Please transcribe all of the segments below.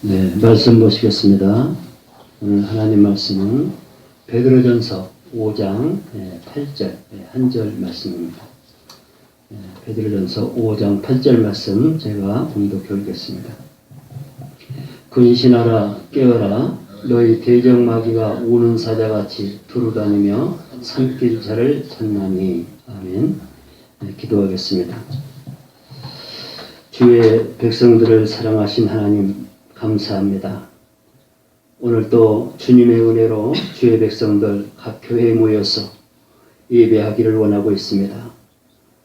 네, 말씀 보시겠습니다. 오늘 하나님 말씀은 베드로전서 5장 8절 한 절 말씀입니다. 베드로전서 5장 8절 말씀 제가 봉독해 올리겠습니다. 근신하라 깨어라 너희 대적마귀가 우는 사자같이 두루다니며 산길 자를 찾나니. 아멘. 기도하겠습니다. 주의 백성들을 사랑하신 하나님 감사합니다. 오늘 또 주님의 은혜로 주의 백성들 각 교회에 모여서 예배하기를 원하고 있습니다.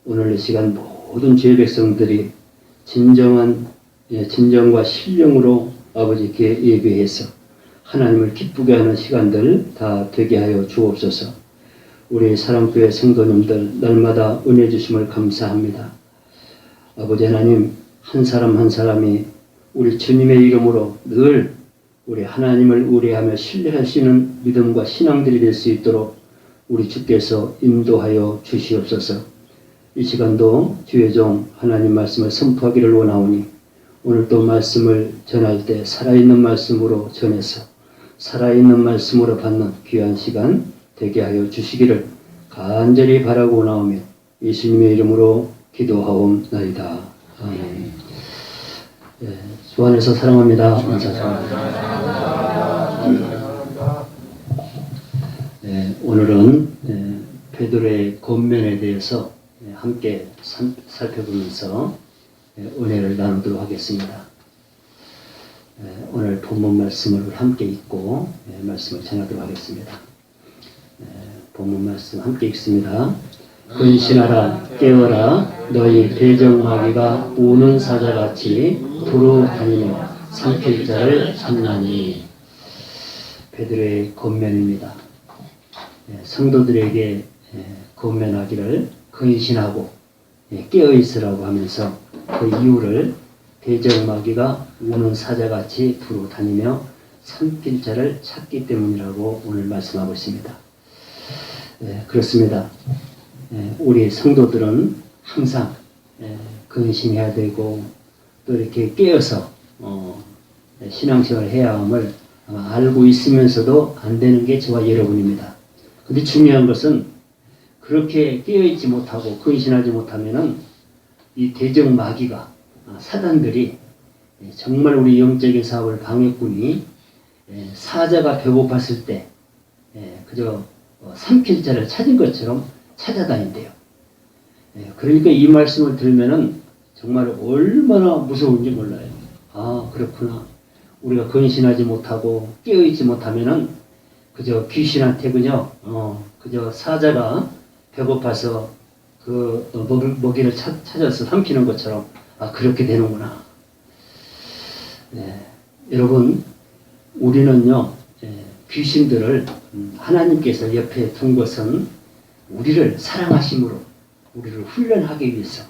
오늘 이 시간 모든 주의 백성들이 진정과 신령으로 아버지께 예배해서 하나님을 기쁘게 하는 시간들 다 되게 하여 주옵소서. 우리 사랑교회 성도님들 날마다 은혜 주심을 감사합니다. 아버지 하나님, 한 사람 한 사람이 우리 주님의 이름으로 늘 우리 하나님을 의뢰하며 신뢰하시는 믿음과 신앙들이 될 수 있도록 우리 주께서 인도하여 주시옵소서. 이 시간도 주의 종 하나님 말씀을 선포하기를 원하오니 오늘 또 말씀을 전할 때 살아있는 말씀으로 전해서 살아있는 말씀으로 받는 귀한 시간 되게 하여 주시기를 간절히 바라고 원하오며 예수님의 이름으로 기도하옵나이다. 아멘. 주 안에서 사랑합니다. 오늘은 베드로의 권면에 대해서 함께 살펴보면서 은혜를 나누도록 하겠습니다. 오늘 본문 말씀을 함께 읽고 말씀을 전하도록 하겠습니다. 본문 말씀 함께 읽습니다. 근신하라 깨어라 너희 대적마귀가 우는 사자같이 두루 다니며 삼킬 자를 찾나니. 베드로의 권면입니다. 성도들에게 권면하기를 근신하고 깨어있으라고 하면서 그 이유를 대적마귀가 우는 사자같이 두루 다니며 삼킬 자를 찾기 때문이라고 오늘 말씀하고 있습니다. 그렇습니다. 우리 성도들은 항상 근신해야 되고 또 이렇게 깨어서 신앙생활을 해야 함을 아마 알고 있으면서도 안 되는 게 저와 여러분입니다. 근데 중요한 것은 그렇게 깨어있지 못하고 근신하지 못하면은 이 대적 마귀가 사단들이 정말 우리 영적인 사업을 방해꾼이 사자가 배고팠을 때 그저 삼킬 자를 찾은 것처럼 찾아다닌대요. 그러니까 이 말씀을 들으면은 정말 얼마나 무서운지 몰라요. 아, 그렇구나. 우리가 근신하지 못하고 깨어있지 못하면은 그저 귀신한테 그저 사자가 배고파서 그 먹이를 찾아서 삼키는 것처럼 그렇게 되는구나. 여러분, 우리는요 귀신들을 하나님께서 옆에 둔 것은 우리를 사랑하심으로 우리를 훈련하기 위해서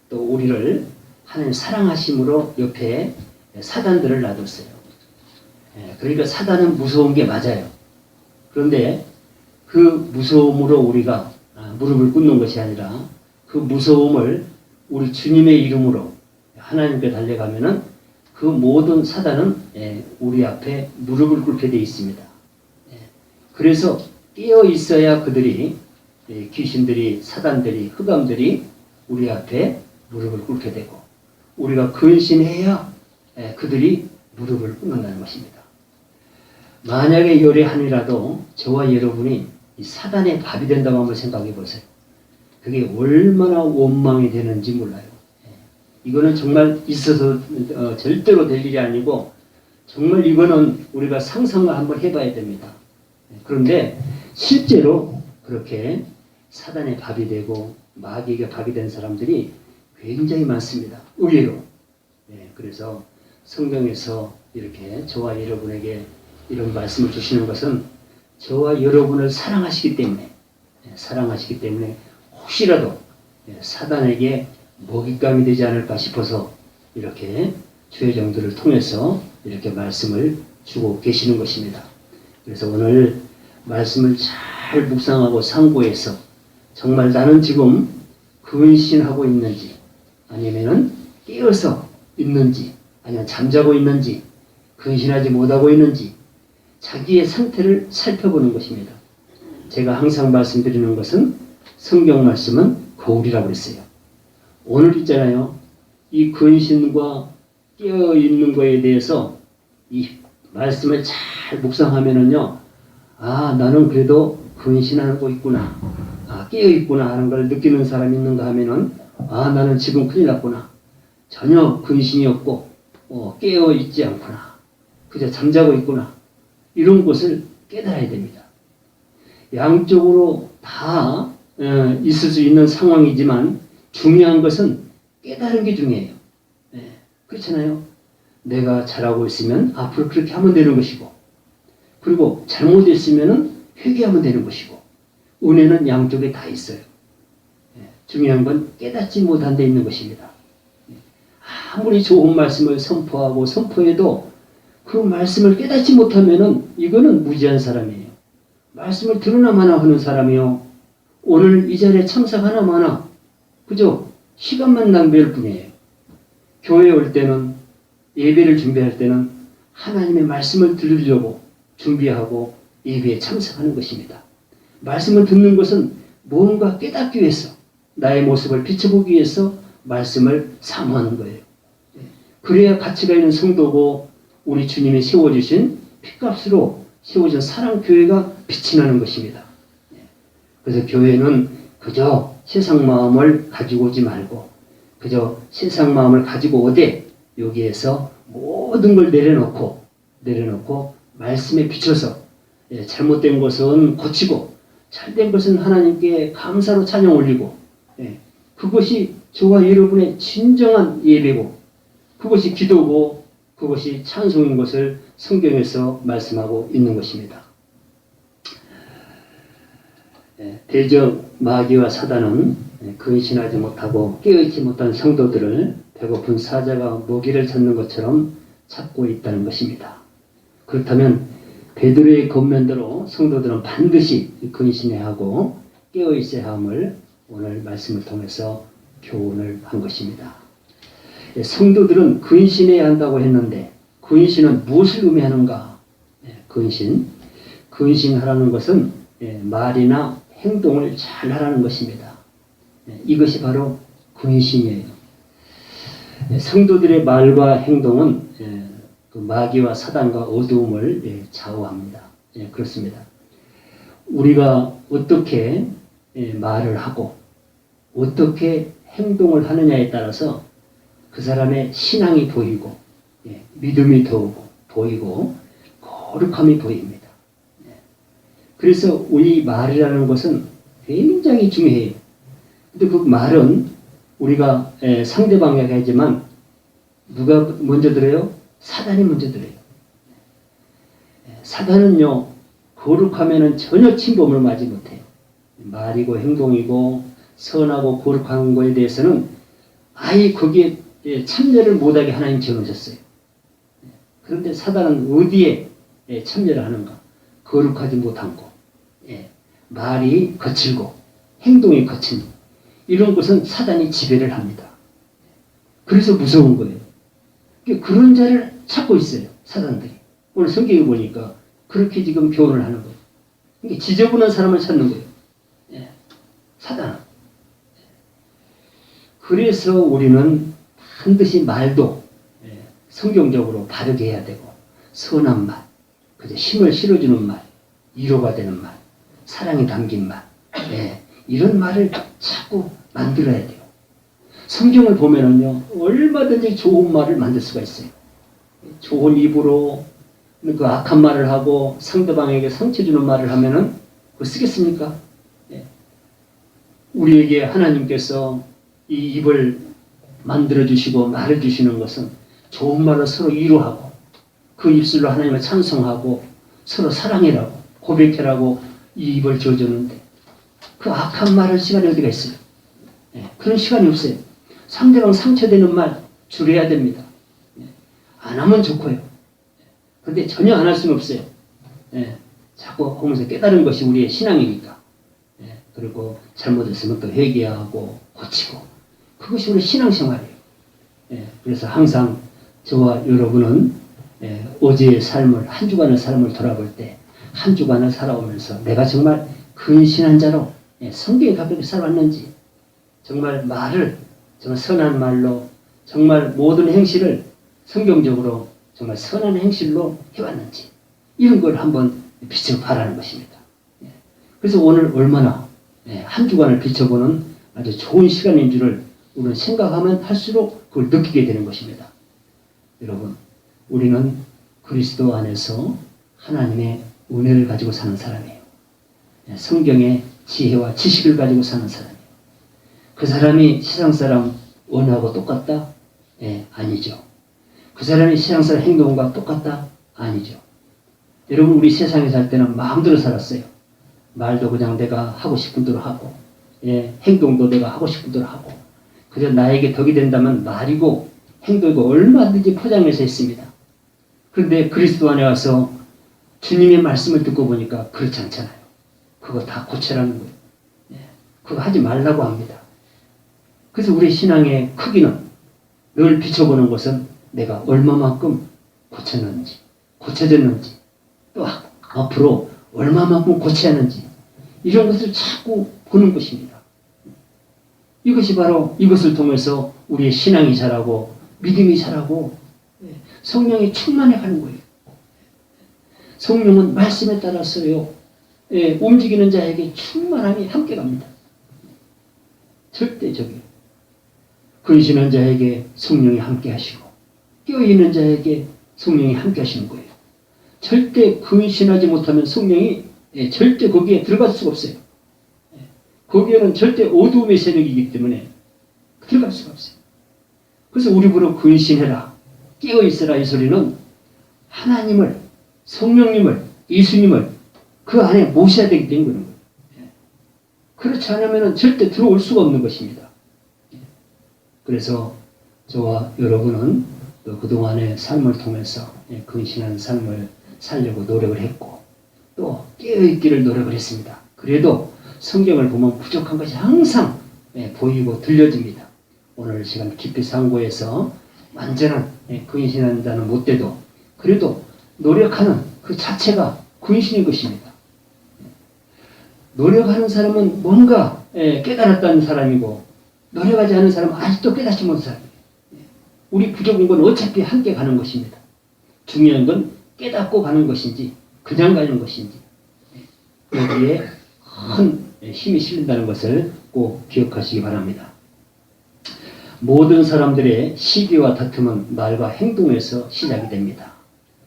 또 우리를 하나님 사랑하심으로 옆에 사단들을 놔뒀어요. 그러니까 사단은 무서운 게 맞아요. 그런데 그 무서움으로 우리가 무릎을 꿇는 것이 아니라 그 무서움을 우리 주님의 이름으로 하나님께 달려가면은 그 모든 사단은 우리 앞에 무릎을 꿇게 되어 있습니다. 그래서 깨어 있어야 그들이 귀신들이 사단들이 흑암들이 우리 앞에 무릎을 꿇게 되고 우리가 근신해야 그들이 무릎을 꿇는다는 것입니다. 만약에 요리하니라도 저와 여러분이 이 사단의 밥이 된다고 한번 생각해 보세요. 그게 얼마나 원망이 되는지 몰라요. 이거는 정말 있어서 절대로 될 일이 아니고 정말 이거는 우리가 상상을 한번 해봐야 됩니다. 그런데 실제로 그렇게 사단의 밥이 되고 마귀가 밥이 된 사람들이 굉장히 많습니다. 의외로. 그래서 성경에서 이렇게 저와 여러분에게 이런 말씀을 주시는 것은 저와 여러분을 사랑하시기 때문에 혹시라도 사단에게 먹잇감이 되지 않을까 싶어서 이렇게 주의 종들을 통해서 이렇게 말씀을 주고 계시는 것입니다. 그래서 오늘 말씀을 잘 묵상하고 상고해서 정말 나는 지금 근신하고 있는지 아니면은 깨어서 있는지 아니면 잠자고 있는지 근신하지 못하고 있는지 자기의 상태를 살펴보는 것입니다. 제가 항상 말씀드리는 것은 성경 말씀은 거울이라고 그랬어요. 오늘 있잖아요. 이 근신과 깨어있는 거에 대해서 이 말씀을 잘 묵상하면은요, 아, 나는 그래도 근신하고 있구나. 아, 깨어있구나 하는 걸 느끼는 사람이 있는가 하면은, 아, 나는 지금 큰일 났구나. 전혀 근신이 없고, 깨어있지 않구나. 그저 잠자고 있구나. 이런 것을 깨달아야 됩니다. 양쪽으로 다 있을 수 있는 상황이지만 중요한 것은 깨달은 게 중요해요. 그렇잖아요. 내가 잘하고 있으면 앞으로 그렇게 하면 되는 것이고, 그리고 잘못했으면 회개하면 되는 것이고, 은혜는 양쪽에 다 있어요. 중요한 건 깨닫지 못한 데 있는 것입니다. 아무리 좋은 말씀을 선포하고 선포해도 그 말씀을 깨닫지 못하면은 이거는 무지한 사람이에요. 말씀을 들으나 마나 하는 사람이요. 오늘 이 자리에 참석하나 마나 그저 시간만 낭비할 뿐이에요. 교회에 올 때는, 예배를 준비할 때는 하나님의 말씀을 들으려고 준비하고 예배에 참석하는 것입니다. 말씀을 듣는 것은 무언가 깨닫기 위해서, 나의 모습을 비춰보기 위해서 말씀을 사모하는 거예요. 그래야 가치가 있는 성도고 우리 주님이 세워주신 핏값으로 세워진 사랑교회가 빛이 나는 것입니다. 그래서 교회는 그저 세상 마음을 가지고 오지 말고 그저 세상 마음을 가지고 오되 여기에서 모든 걸 내려놓고 말씀에 비춰서 잘못된 것은 고치고 잘된 것은 하나님께 감사로 찬양 올리고 그것이 저와 여러분의 진정한 예배고 그것이 기도고 그것이 찬송인 것을 성경에서 말씀하고 있는 것입니다. 대적 마귀와 사단은 근신하지 못하고 깨어있지 못한 성도들을 배고픈 사자가 먹이를 찾는 것처럼 찾고 있다는 것입니다. 그렇다면 베드로의 권면대로 성도들은 반드시 근신해야 하고 깨어있어야 함을 오늘 말씀을 통해서 교훈을 한 것입니다. 성도들은 근신해야 한다고 했는데 근신은 무엇을 의미하는가? 근신하라는 것은 말이나 행동을 잘 하라는 것입니다. 이것이 바로 근신이에요. 성도들의 말과 행동은 그 마귀와 사단과 어두움을 좌우합니다. 그렇습니다. 우리가 어떻게 말을 하고 어떻게 행동을 하느냐에 따라서 그 사람의 신앙이 보이고 믿음이 보이고 거룩함이 보입니다. 그래서 우리 말이라는 것은 굉장히 중요해요. 근데 그 말은 우리가 상대방에게 하지만 누가 먼저 들어요? 사단이 먼저 들어요. 사단은요, 거룩하면은 전혀 침범을 맞지 못해요. 말이고 행동이고 선하고 거룩한 거에 대해서는 아예 거기에 참여를 못하게 하나님 지어놓으셨어요. 그런데 사단은 어디에 참여를 하는가? 거룩하지 못한 거. 말이 거칠고 행동이 거친 이런 것은 사단이 지배를 합니다. 그래서 무서운 거예요. 그런 자를 찾고 있어요. 사단들이. 오늘 성경에 보니까 그렇게 지금 교훈을 하는 거예요. 그러니까 지저분한 사람을 찾는 거예요. 사단은. 그래서 우리는 반드시 말도 성경적으로 바르게 해야 되고 선한 말, 그저 힘을 실어주는 말, 위로가 되는 말, 사랑이 담긴 말, 이런 말을 자꾸 만들어야 돼요. 성경을 보면은요, 얼마든지 좋은 말을 만들 수가 있어요. 좋은 입으로 그 악한 말을 하고 상대방에게 상처 주는 말을 하면은 그거 쓰겠습니까? 우리에게 하나님께서 이 입을 만들어 주시고 말해 주시는 것은 좋은 말로 서로 위로하고 그 입술로 하나님을 찬송하고 서로 사랑해라고 고백해라고 이 입을 줘줬는데 그 악한 말할 시간이 어디가 있어요? 그런 시간이 없어요. 상대방 상처되는 말 줄여야 됩니다. 안 하면 좋고요. 근데 전혀 안 할 수는 없어요. 자꾸 하면서 깨달은 것이 우리의 신앙이니까. 그리고 잘못했으면 또 회개하고 고치고 그것이 우리 신앙생활이에요. 그래서 항상 저와 여러분은 어제의 삶을, 한 주간의 삶을 돌아볼 때, 한 주간을 살아오면서 내가 정말 근신한 자로 성경에 가깝게 살아왔는지, 정말 말을, 정말 선한 말로, 정말 모든 행실을 성경적으로 정말 선한 행실로 해왔는지, 이런 걸 한번 비춰봐라는 것입니다. 그래서 오늘 얼마나 한 주간을 비춰보는 아주 좋은 시간인 줄을 우리는 생각하면 할수록 그걸 느끼게 되는 것입니다. 여러분, 우리는 그리스도 안에서 하나님의 은혜를 가지고 사는 사람이에요. 성경의 지혜와 지식을 가지고 사는 사람이에요. 그 사람이 세상 사람 원하고 똑같다? 아니죠. 그 사람이 세상 사람 행동과 똑같다? 아니죠. 여러분, 우리 세상에 살 때는 마음대로 살았어요. 말도 그냥 내가 하고 싶은 대로 하고, 행동도 내가 하고 싶은 대로 하고, 그저 나에게 덕이 된다면 말이고 행동이고 얼마든지 포장해서 했습니다. 그런데 그리스도 안에 와서 주님의 말씀을 듣고 보니까 그렇지 않잖아요. 그거 다 고쳐라는 거예요. 그거 하지 말라고 합니다. 그래서 우리 신앙의 크기는 늘 비춰보는 것은 내가 얼마만큼 고쳤는지, 고쳐졌는지, 또 앞으로 얼마만큼 고쳐야 하는지, 이런 것을 자꾸 보는 것입니다. 이것이 바로 이것을 통해서 우리의 신앙이 자라고 믿음이 자라고 성령이 충만해 가는 거예요. 성령은 말씀에 따라서요, 움직이는 자에게 충만함이 함께 갑니다. 절대적이에요. 근신한 자에게 성령이 함께 하시고 깨어있는 자에게 성령이 함께 하시는 거예요. 절대 근신하지 못하면 성령이 절대 거기에 들어갈 수가 없어요. 거기에는 절대 어두움의 세력이기 때문에 들어갈 수가 없어요. 그래서 우리 보러 근신해라, 깨어있어라, 이 소리는 하나님을, 성령님을, 예수님을 그 안에 모셔야 되기 때문에 그렇지 않으면 절대 들어올 수가 없는 것입니다. 그래서 저와 여러분은 또 그동안의 삶을 통해서 근신한 삶을 살려고 노력을 했고 또 깨어있기를 노력을 했습니다. 그래도 성경을 보면 부족한 것이 항상 보이고 들려집니다. 오늘 시간 깊이 상고해서 완전한 근신한 자는 못 돼도 그래도 노력하는 그 자체가 근신인 것입니다. 노력하는 사람은 뭔가 깨달았다는 사람이고 노력하지 않은 사람은 아직도 깨닫지 못한 사람이에요. 우리 부족한 건 어차피 함께 가는 것입니다. 중요한 건 깨닫고 가는 것인지 그냥 가는 것인지 여기에 큰 힘이 실린다는 것을 꼭 기억하시기 바랍니다. 모든 사람들의 시기와 다툼은 말과 행동에서 시작이 됩니다.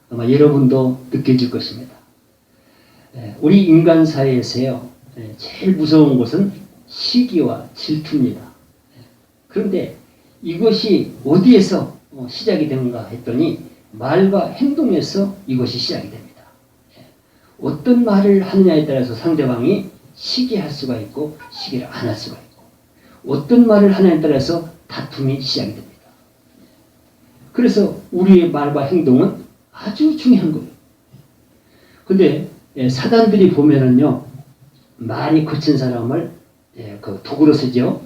아마 여러분도 느껴질 것입니다. 우리 인간 사회에서요, 제일 무서운 것은 시기와 질투입니다. 그런데 이것이 어디에서 시작이 되는가 했더니 말과 행동에서 이것이 시작이 됩니다. 어떤 말을 하느냐에 따라서 상대방이 시기할 수가 있고 시기를 안 할 수가 있고 어떤 말을 하느냐에 따라서 다툼이 시작이 됩니다. 그래서 우리의 말과 행동은 아주 중요한 거예요. 근데 사단들이 보면은요, 말이 거친 사람을 그 도구로 쓰죠.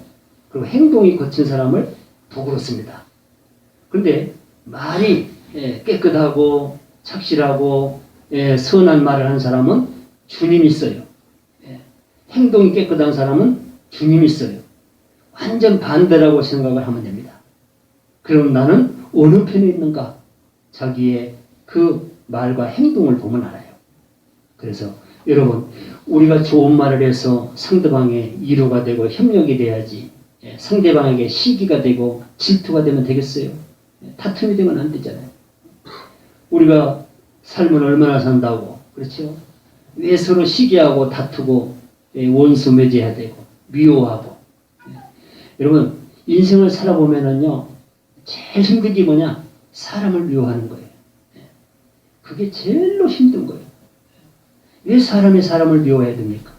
그리고 행동이 거친 사람을 도구로 씁니다. 그런데 말이 깨끗하고 착실하고 선한 말을 하는 사람은 주님이 써요. 행동이 깨끗한 사람은 주님이 써요. 완전 반대라고 생각을 하면 됩니다. 그럼 나는 어느 편에 있는가? 자기의 그 말과 행동을 보면 알아요. 그래서 여러분, 우리가 좋은 말을 해서 상대방의 위로가 되고 협력이 돼야지 상대방에게 시기가 되고 질투가 되면 되겠어요? 다툼이 되면 안 되잖아요. 우리가 삶을 얼마나 산다고, 그렇죠? 왜 서로 시기하고 다투고 원수 맺어야 되고 미워하고. 여러분, 인생을 살아보면은요, 제일 힘든 게 뭐냐? 사람을 미워하는 거예요. 그게 제일로 힘든 거예요. 왜 사람이 사람을 미워해야 됩니까?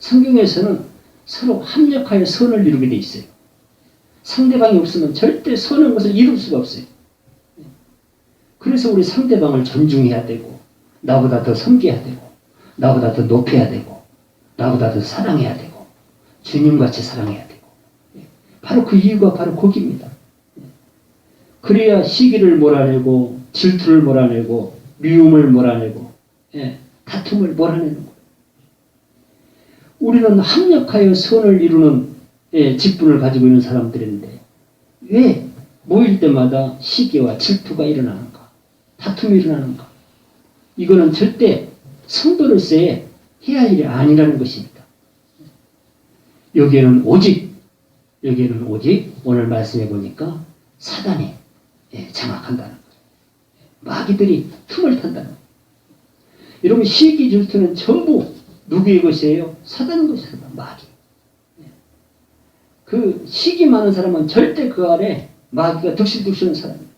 성경에서는 서로 합력하여 선을 이루게 돼 있어요. 상대방이 없으면 절대 선한 것을 이룰 수가 없어요. 그래서 우리 상대방을 존중해야 되고 나보다 더 섬겨야 되고 나보다 더 높여야 되고 나보다 더 사랑해야 되고 주님같이 사랑해야 되고 바로 그 이유가 바로 거기입니다. 그래야 시기를 몰아내고 질투를 몰아내고 미움을 몰아내고 다툼을 몰아내는 거예요. 우리는 합력하여 선을 이루는 직분을 가지고 있는 사람들인데 왜 모일 때마다 시기와 질투가 일어나는가? 다툼이 일어나는가? 이거는 절대 성도로서의 해야 할 일이 아니라는 것입니다. 여기에는 오직 오늘 말씀해 보니까 사단이 장악한다는 거예요. 마귀들이 틈을 탄다는 거예요. 여러분 시기 질투는 전부 누구의 것이에요? 사단의 것이다. 마귀. 그 시기 많은 사람은 절대 그 아래 마귀가 득실득실한 사람이에요.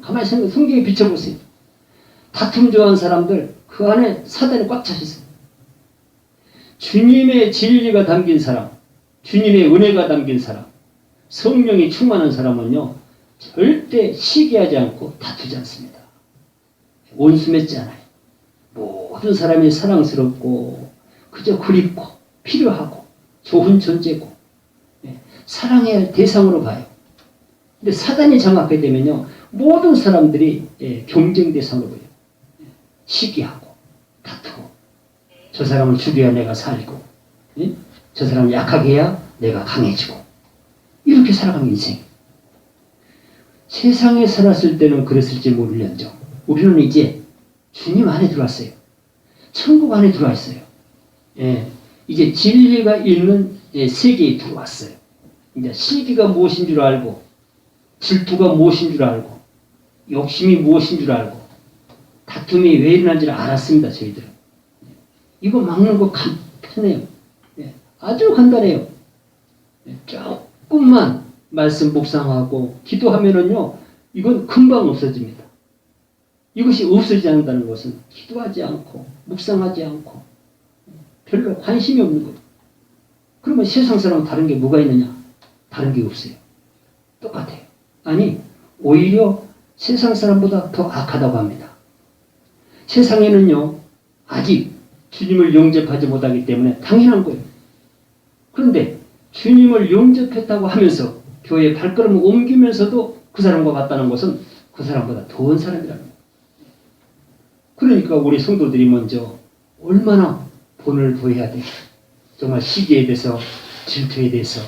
가만히 생각해 성경에 비춰보세요. 다툼 좋아하는 사람들 그 안에 사단이 꽉 차 있어요. 주님의 진리가 담긴 사람, 주님의 은혜가 담긴 사람, 성령이 충만한 사람은요 절대 시기하지 않고 다투지 않습니다. 원수 맺지 않아요. 모든 사람이 사랑스럽고 그저 그립고 필요하고 좋은 존재고 사랑해야 할 대상으로 봐요. 근데 사단이 장악하게 되면요 모든 사람들이 경쟁 대상으로 보여요. 시기하고 다투고 저 사람을 죽여야 내가 살고 저 사람을 약하게 해야 내가 강해지고 이렇게 살아가는 인생. 세상에 살았을 때는 그랬을지 모르련정 우리는 이제 주님 안에 들어왔어요. 천국 안에 들어와 있어요. 이제 진리가 있는 세계에 들어왔어요. 이제 시기가 무엇인 줄 알고 질투가 무엇인 줄 알고 욕심이 무엇인 줄 알고 다툼이 왜 일어난지를 알았습니다. 저희들은. 이거 막는 거 간편해요. 아주 간단해요. 조금만 말씀 묵상하고 기도하면은요 이건 금방 없어집니다. 이것이 없어지지 않는다는 것은 기도하지 않고 묵상하지 않고 별로 관심이 없는 거예요. 그러면 세상 사람은 다른 게 뭐가 있느냐? 다른 게 없어요. 똑같아요. 아니 오히려 세상 사람보다 더 악하다고 합니다. 세상에는요 아직 주님을 영접하지 못하기 때문에 당연한 거예요. 그런데 주님을 영접했다고 하면서 교회에 발걸음을 옮기면서도 그 사람과 같다는 것은 그 사람보다 더한 사람이라는 거예요. 그러니까 우리 성도들이 먼저 얼마나 본을 부어야 돼. 정말 시기에 대해서 질투에 대해서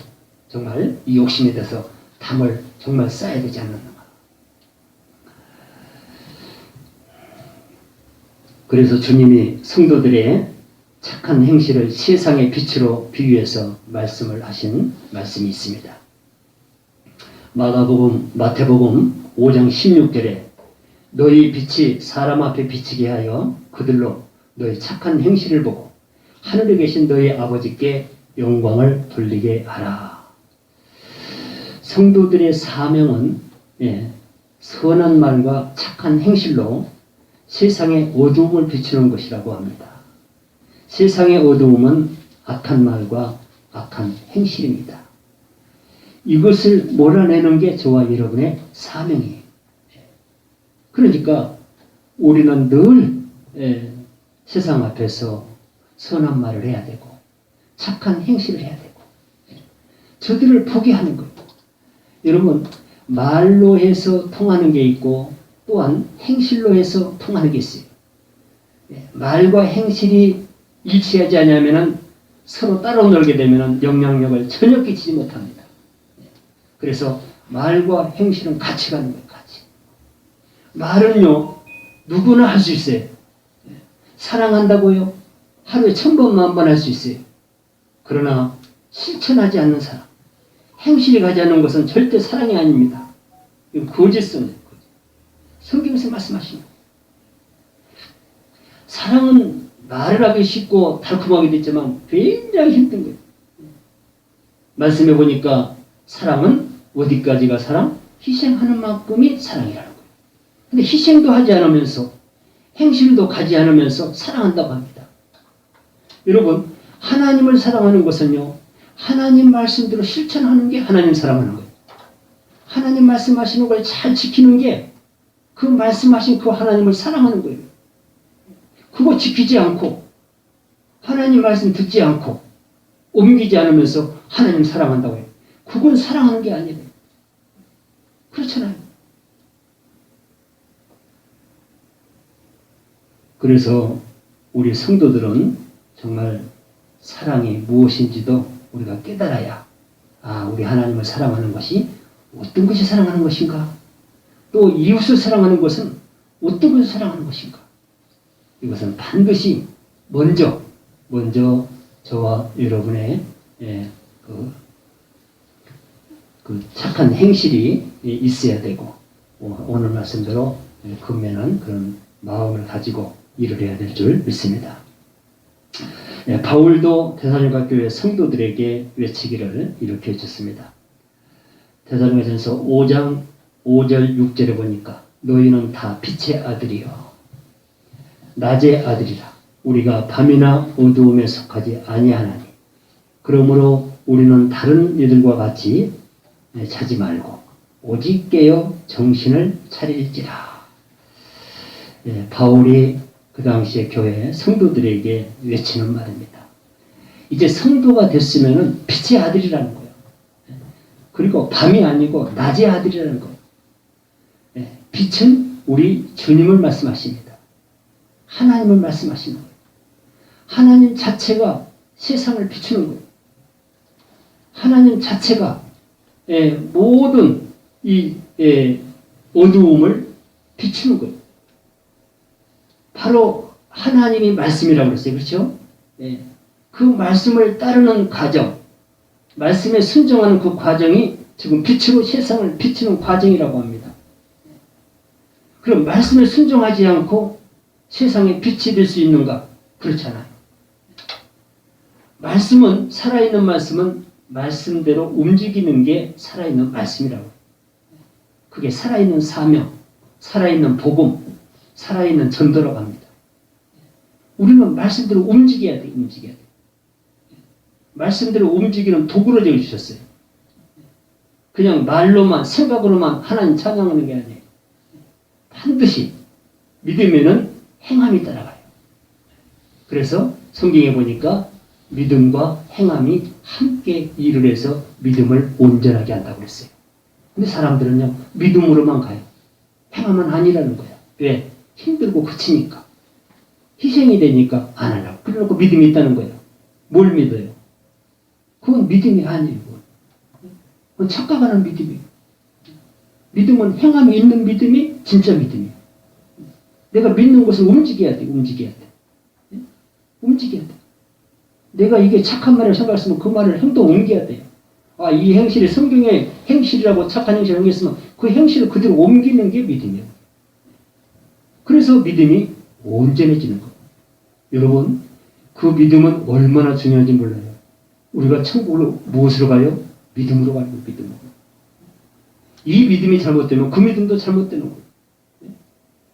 정말 이 욕심에 대해서 담을 정말 쌓아야 되지 않는가. 그래서 주님이 성도들의 착한 행실을 세상의 빛으로 비유해서 말씀을 하신 말씀이 있습니다. 마태복음 5장 16절에 너희 빛이 사람 앞에 비치게 하여 그들로 너희 착한 행실을 보고 하늘에 계신 너희 아버지께 영광을 돌리게 하라. 성도들의 사명은 선한 말과 착한 행실로 세상의 어두움을 비추는 것이라고 합니다. 세상의 어두움은 악한 말과 악한 행실입니다. 이것을 몰아내는 게 저와 여러분의 사명이에요. 그러니까 우리는 늘 세상 앞에서 선한 말을 해야 되고 착한 행실을 해야 되고 저들을 보게 하는 거예요. 여러분 말로 해서 통하는 게 있고 또한 행실로 해서 통하는 게 있어요. 말과 행실이 일치하지 않으면 서로 따로 놀게 되면 영향력을 전혀 끼치지 못합니다. 그래서 말과 행실은 같이 가는 거예요. 같이. 말은요 누구나 할 수 있어요. 사랑한다고요 하루에 1000번, 10,000번 할 수 있어요. 그러나 실천하지 않는 사람, 행실이 가지 않는 것은 절대 사랑이 아닙니다. 이건 거짓성이에요. 성경에서 말씀하시는 거예요. 사랑은 말을 하기 쉽고 달콤하게 됐지만 굉장히 힘든 거예요. 말씀해 보니까 사랑은 어디까지가 사랑? 희생하는 만큼이 사랑이라는 거예요. 근데 희생도 하지 않으면서 행실도 가지 않으면서 사랑한다고 합니다. 여러분 하나님을 사랑하는 것은요 하나님 말씀대로 실천하는 게 하나님 사랑하는 거예요. 하나님 말씀하시는 걸 잘 지키는 게 그 말씀하신 그 하나님을 사랑하는 거예요. 그거 지키지 않고 하나님 말씀 듣지 않고 옮기지 않으면서 하나님 사랑한다고 해요. 그건 사랑하는 게 아니에요. 그렇잖아요. 그래서 우리 성도들은 정말 사랑이 무엇인지도 우리가 깨달아야 우리 하나님을 사랑하는 것이 어떤 것이 사랑하는 것인가? 또 이웃을 사랑하는 것은 어떤 것을 사랑하는 것인가? 이것은 반드시 먼저 저와 여러분의 그 착한 행실이 있어야 되고 오늘 말씀대로 근면한 그런 마음을 가지고 일을 해야 될 줄 믿습니다. 바울도 데살로니가 교회 성도들에게 외치기를 이렇게 해줬습니다. 데살로니가전서 5장 5절 6절에 보니까 너희는 다 빛의 아들이여 낮의 아들이라 우리가 밤이나 어두움에 속하지 아니하나니 그러므로 우리는 다른 이들과 같이 자지 말고 오직 깨어 정신을 차릴지라. 바울이 그 당시에 교회 성도들에게 외치는 말입니다. 이제 성도가 됐으면 빛의 아들이라는 거예요. 그리고 밤이 아니고 낮의 아들이라는 거예요. 빛은 우리 주님을 말씀하십니다. 하나님을 말씀하시는 거예요. 하나님 자체가 세상을 비추는 거예요. 하나님 자체가 모든 이 어두움을 비추는 거예요. 바로 하나님이 말씀이라고 그랬어요. 그렇죠? 그 말씀을 따르는 과정, 말씀에 순종하는 그 과정이 지금 빛으로 세상을 비추는 과정이라고 합니다. 그럼 말씀에 순종하지 않고 세상에 빛이 될 수 있는가? 그렇잖아요. 말씀은, 살아있는 말씀은 말씀대로 움직이는 게 살아있는 말씀이라고. 그게 살아있는 사명, 살아있는 복음, 살아있는 전도라고 합니다. 우리는 말씀대로 움직여야 돼, 움직여야 돼. 말씀대로 움직이는 도구를 주셨어요. 그냥 말로만, 생각으로만 하나님 찬양하는 게 아니에요. 반드시 믿으면은 행함이 따라가요. 그래서 성경에 보니까 믿음과 행함이 함께 일을 해서 믿음을 온전하게 한다고 그랬어요. 근데 사람들은요, 믿음으로만 가요. 행함은 아니라는 거야. 왜? 힘들고 그치니까. 희생이 되니까 안 하려고. 그래놓고 믿음이 있다는 거예요. 뭘 믿어요? 그건 믿음이 아니에요. 그건 착각하는 믿음이에요. 믿음은 행함이 있는 믿음이 진짜 믿음이에요. 내가 믿는 것을 움직여야 돼, 움직여야 돼. 움직여야 돼. 내가 이게 착한 말을 생각했으면 그 말을 행동 옮겨야 돼요. 이 행실이 성경의 행실이라고 착한 행실을 옮겼으면 그 행실을 그대로 옮기는 게 믿음이에요. 그래서 믿음이 온전해지는 거예요. 여러분, 그 믿음은 얼마나 중요한지 몰라요. 우리가 천국으로 무엇으로 가요? 믿음으로 가요, 믿음으로. 이 믿음이 잘못되면 그 믿음도 잘못되는 거예요.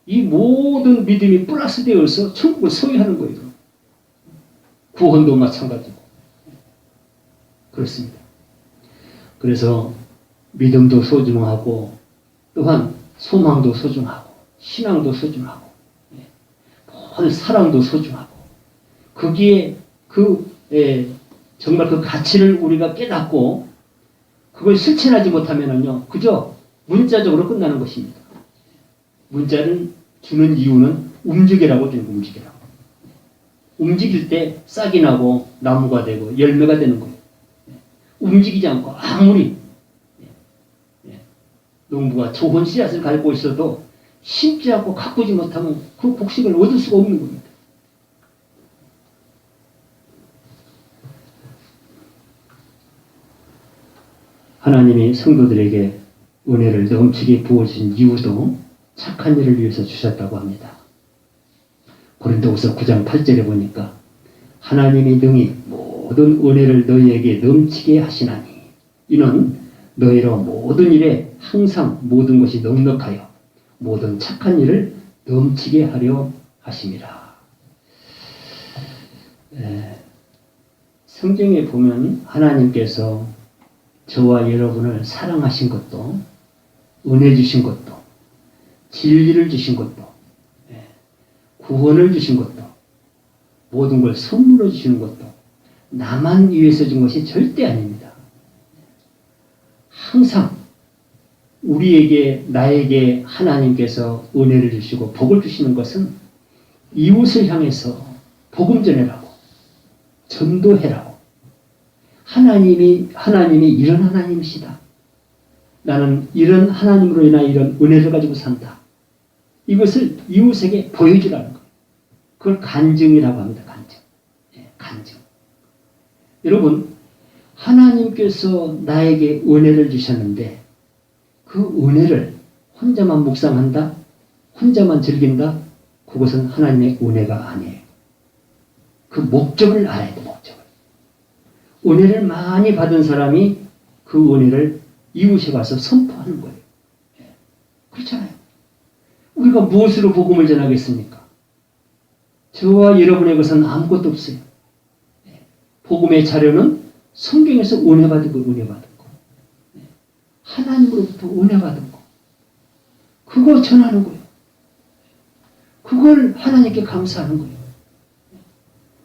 이 모든 믿음이 플러스 되어서 천국을 소유하는 거예요. 구원도 마찬가지고. 그렇습니다. 그래서 믿음도 소중하고 또한 소망도 소중하고 신앙도 소중하고 모든 사랑도 소중하고 거기에 정말 그 가치를 우리가 깨닫고 그걸 실천하지 못하면은요 그저 문자적으로 끝나는 것입니다. 문자를 주는 이유는 움직이라고 주는 거예요. 움직이라고. 움직일 때 싹이 나고 나무가 되고 열매가 되는 거예요. 움직이지 않고 아무리 농부가 좋은 씨앗을 갈고 있어도 심지 않고 가꾸지 못하면 그 복식을 얻을 수가 없는 겁니다. 하나님이 성도들에게 은혜를 넘치게 부어주신 이유도 착한 일을 위해서 주셨다고 합니다. 고린도후서 9장 8절에 보니까 하나님이 능히 모든 은혜를 너희에게 넘치게 하시나니 이는 너희로 모든 일에 항상 모든 것이 넉넉하여 모든 착한 일을 넘치게 하려 하심이라. 성경에 보면 하나님께서 저와 여러분을 사랑하신 것도 은혜 주신 것도 진리를 주신 것도 구원을 주신 것도 모든 걸 선물로 주시는 것도 나만 위해서 준 것이 절대 아닙니다. 항상 우리에게 나에게 하나님께서 은혜를 주시고 복을 주시는 것은 이웃을 향해서 복음 전해라고, 전도해라고. 하나님이 이런 하나님이시다. 나는 이런 하나님으로 인하여 이런 은혜를 가지고 산다. 이것을 이웃에게 보여주라는 거예요. 그걸 간증이라고 합니다. 간증. 예, 간증. 여러분, 하나님께서 나에게 은혜를 주셨는데 그 은혜를 혼자만 묵상한다? 혼자만 즐긴다? 그것은 하나님의 은혜가 아니에요. 그 목적을 알아야 돼, 목적을. 은혜를 많이 받은 사람이 그 은혜를 이웃에 가서 선포하는 거예요. 예. 그렇잖아요. 우리가 무엇으로 복음을 전하겠습니까? 저와 여러분의 것은 아무것도 없어요. 예. 복음의 자료는 성경에서 은혜 받은 거, 은혜 받은 거. 예. 하나님으로부터 은혜 받은 거. 그거 전하는 거예요. 그걸 하나님께 감사하는 거예요.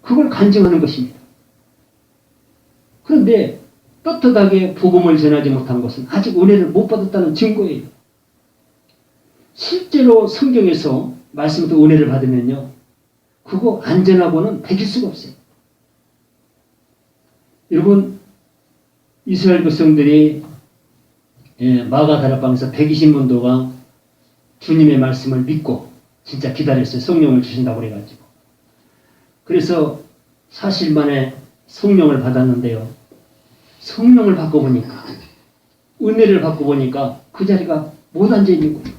그걸 간증하는 것입니다. 그런데 떳떳하게 복음을 전하지 못한 것은 아직 은혜를 못 받았다는 증거예요. 실제로 성경에서 말씀부터 은혜를 받으면요, 그거 안전하고는 배길 수가 없어요. 여러분, 이스라엘 백성들이 마가다락방에서 120문도가 주님의 말씀을 믿고 진짜 기다렸어요. 성령을 주신다고 그래가지고. 그래서 사실 만에 성령을 받았는데요. 성령을 받고 보니까, 은혜를 받고 보니까 그 자리가 못 앉아있는 거예요.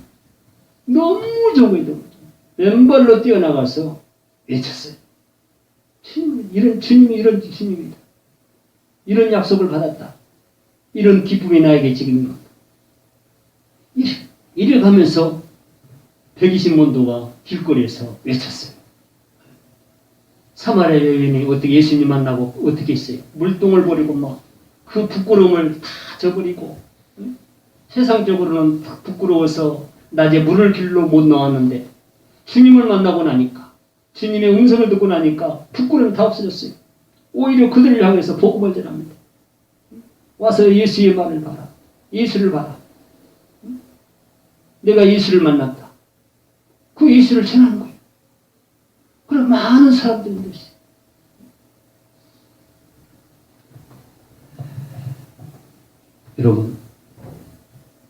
너무 좋은 거예요. 왼발로 뛰어나가서 외쳤어요. 주님이 이런 주님이다. 이런 약속을 받았다. 이런 기쁨이 나에게 지금 있는 것. 이래 가면서 120문도가 길거리에서 외쳤어요. 사마리아 여인이 어떻게 예수님 만나고 어떻게 했어요? 물동을 버리고 막 그 부끄러움을 다 저버리고, 응? 세상적으로는 부끄러워서 낮에 물을 길로 못 나왔는데 주님을 만나고 나니까, 주님의 음성을 듣고 나니까 부끄러움이 다 없어졌어요. 오히려 그들을 향해서 복음을 전합니다. 와서 예수의 말을 봐라. 예수를 봐라. 내가 예수를 만났다. 그 예수를 전하는 거예요. 그럼 많은 사람들이 있어요. 여러분,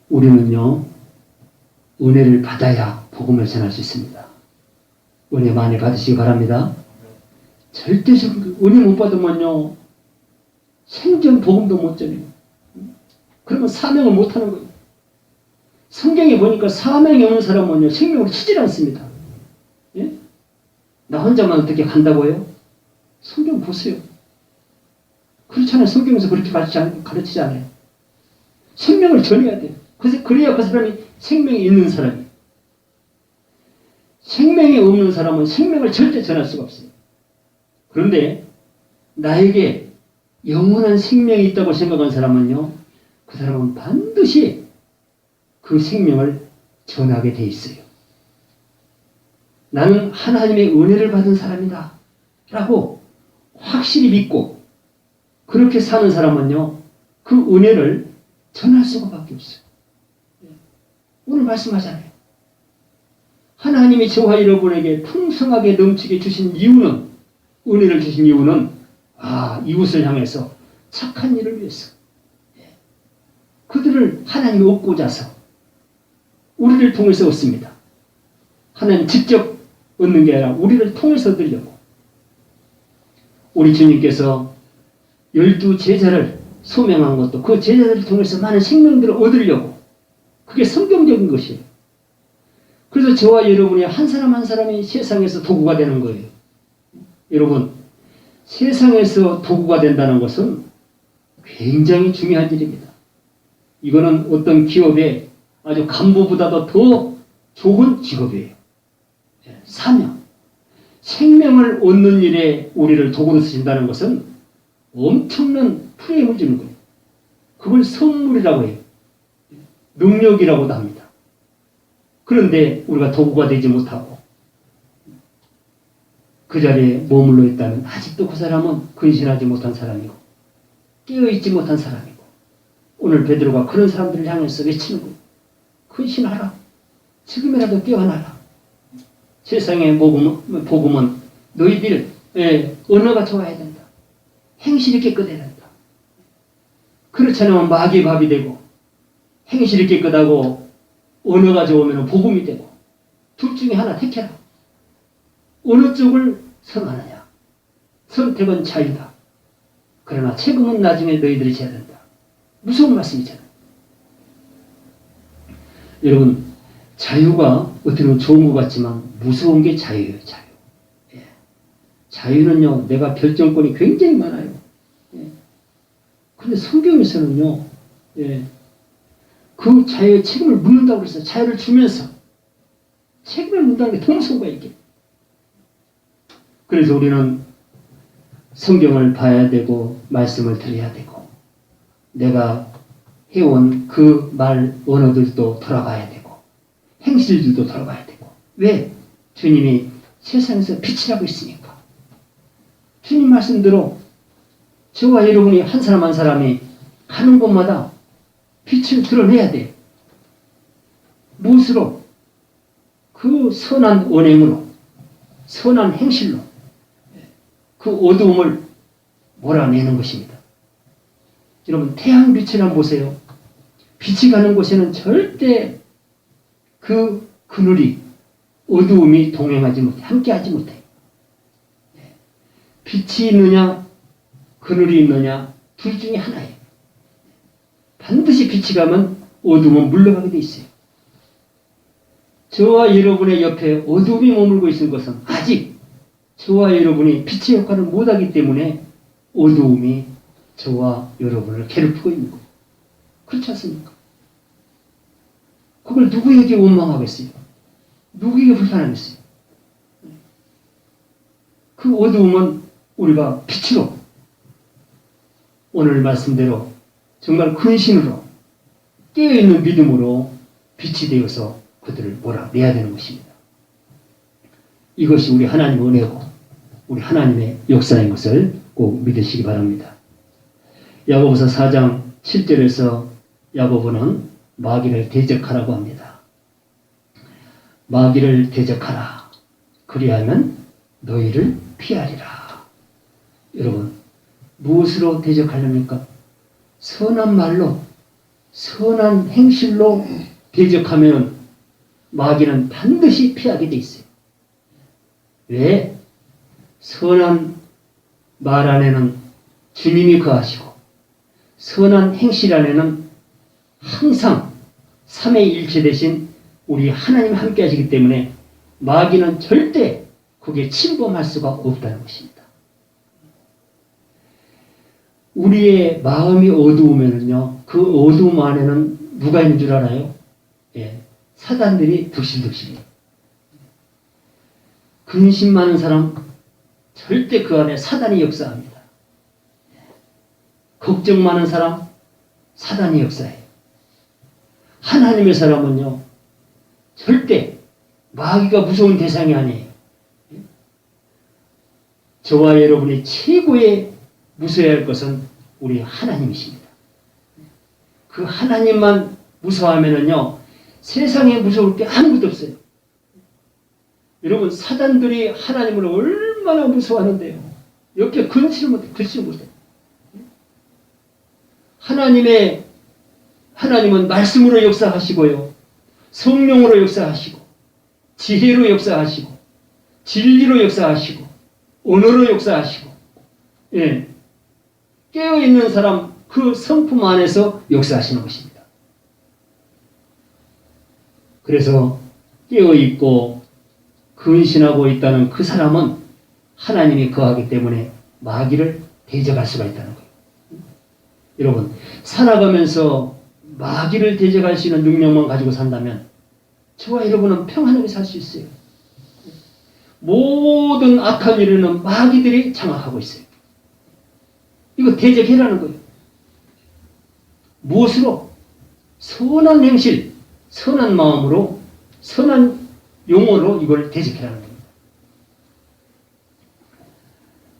우리는요, 은혜를 받아야 복음을 전할 수 있습니다. 은혜 많이 받으시기 바랍니다. 절대적인 은혜 못 받으면요, 생전 복음도 못 전해요. 그러면 사명을 못 하는 거예요. 성경에 보니까 사명이 없는 사람은요, 생명을 치질 않습니다. 예? 나 혼자만 어떻게 간다고요? 성경 보세요. 그렇잖아요. 성경에서 그렇게 가르치지 않아요. 생명을 전해야 돼요. 그래야 그 사람이 생명이 있는 사람이에요. 생명이 없는 사람은 생명을 절대 전할 수가 없어요. 그런데 나에게 영원한 생명이 있다고 생각한 사람은요, 그 사람은 반드시 그 생명을 전하게 돼 있어요. 나는 하나님의 은혜를 받은 사람이다 라고 확실히 믿고 그렇게 사는 사람은요, 그 은혜를 전할 수가 밖에 없어요. 오늘 말씀하잖아요. 하나님이 저와 여러분에게 풍성하게 넘치게 주신 이유는, 은혜를 주신 이유는 이웃을 향해서 착한 일을 위해서, 그들을 하나님이 얻고자 서 우리를 통해서 얻습니다. 하나님 직접 얻는 게 아니라 우리를 통해서 얻으려고. 우리 주님께서 12제자를 소명한 것도 그 제자들을 통해서 많은 생명들을 얻으려고. 그게 성경적인 것이에요. 그래서 저와 여러분이 한 사람 한 사람이 세상에서 도구가 되는 거예요. 여러분, 세상에서 도구가 된다는 것은 굉장히 중요한 일입니다. 이거는 어떤 기업의 아주 간부보다도 더 좋은 직업이에요. 사명. 생명을 얻는 일에 우리를 도구로 쓰신다는 것은 엄청난 프레임을 주는 거예요. 그걸 선물이라고 해요. 능력이라고도 합니다. 그런데 우리가 도구가 되지 못하고 그 자리에 머물러 있다면 아직도 그 사람은 근신하지 못한 사람이고 깨어있지 못한 사람이고, 오늘 베드로가 그런 사람들을 향해서 외치는 거예요. 근신하라. 지금이라도 깨어나라. 세상의 복음은 너희들 언어가 좋아야 된다. 행실이 깨끗해야 된다. 그렇지 않으면 마귀의 밥이 되고 행실이 깨끗하고 언어가 좋으면 복음이 되고 둘 중에 하나 택해라. 어느 쪽을 선하느냐. 선택은 자유다. 그러나 책임은 나중에 너희들이 져야 된다. 무서운 말씀이잖아요. 여러분, 자유가 어떻게 보면 좋은 것 같지만 무서운 게 자유예요. 자유. 예. 자유는요, 내가 결정권이 굉장히 많아요. 예. 근데 성경에서는요, 예. 그 자유의 책임을 묻는다고 그랬어요. 자유를 주면서 책임을 묻는다는 게 더 무서운 거야, 이게. 그래서 우리는 성경을 봐야 되고 말씀을 들어야 되고 내가 해온 그 말 언어들도 돌아가야 되고 행실들도 돌아가야 되고. 왜? 주님이 세상에서 빛이라고 있으니까. 주님 말씀대로 저와 여러분이 한 사람 한 사람이 가는 곳마다 빛을 드러내야 돼. 무엇으로? 그 선한 언행으로, 선한 행실로 그 어두움을 몰아내는 것입니다. 여러분, 태양 빛을 한번 보세요. 빛이 가는 곳에는 절대 그 그늘이, 어두움이 동행하지 못해, 함께하지 못해. 빛이 있느냐, 그늘이 있느냐, 둘 중에 하나예요. 반드시 빛이 가면 어두움은 물러가게 돼 있어요. 저와 여러분의 옆에 어두움이 머물고 있는 것은 아직 저와 여러분이 빛의 역할을 못하기 때문에 어두움이 저와 여러분을 괴롭히고 있는 거예요. 그렇지 않습니까? 그걸 누구에게 원망하겠어요? 누구에게 불편하겠어요? 그 어두움은 우리가 빛으로, 오늘 말씀대로 정말 근신으로 깨어있는 믿음으로 빛이 되어서 그들을 몰아내야 되는 것입니다. 이것이 우리 하나님의 은혜고 우리 하나님의 역사인 것을 꼭 믿으시기 바랍니다. 야고보서 4장 7절에서 야고보는 마귀를 대적하라고 합니다. 마귀를 대적하라. 그리하면 너희를 피하리라. 여러분, 무엇으로 대적하렵니까? 선한 말로, 선한 행실로 대적하면 마귀는 반드시 피하게 돼 있어요. 왜? 선한 말 안에는 주님이 거하시고 선한 행실 안에는 항상 삼위일체 되신 우리 하나님 함께 하시기 때문에 마귀는 절대 거기에 침범할 수가 없다는 것입니다. 우리의 마음이 어두우면요, 그 어두움 안에는 누가 있는 줄 알아요? 예, 사단들이 득실득실해요. 근심 많은 사람 절대 그 안에 사단이 역사합니다. 걱정 많은 사람 사단이 역사해요. 하나님의 사람은요 절대 마귀가 무서운 대상이 아니에요. 저와 여러분이 최고의 무서워야 할 것은 우리 하나님이십니다. 그 하나님만 무서워하면은요 세상에 무서울 게 아무것도 없어요. 여러분, 사단들이 하나님을 얼마나 무서워하는데요. 옆에 근시를 못해, 근시를 못해. 하나님은 말씀으로 역사하시고요, 성령으로 역사하시고, 지혜로 역사하시고, 진리로 역사하시고, 언어로 역사하시고, 예, 깨어있는 사람 그 성품 안에서 역사하시는 것입니다. 그래서 깨어있고 근신하고 있다는 그 사람은 하나님이 거하기 때문에 마귀를 대적할 수가 있다는 거예요. 여러분, 살아가면서 마귀를 대적할 수 있는 능력만 가지고 산다면 저와 여러분은 평안하게 살 수 있어요. 모든 악한 일에는 마귀들이 장악하고 있어요. 이거 대적해라는 거예요. 무엇으로? 선한 행실, 선한 마음으로, 선한 용어로 이걸 대적해라는 겁니다.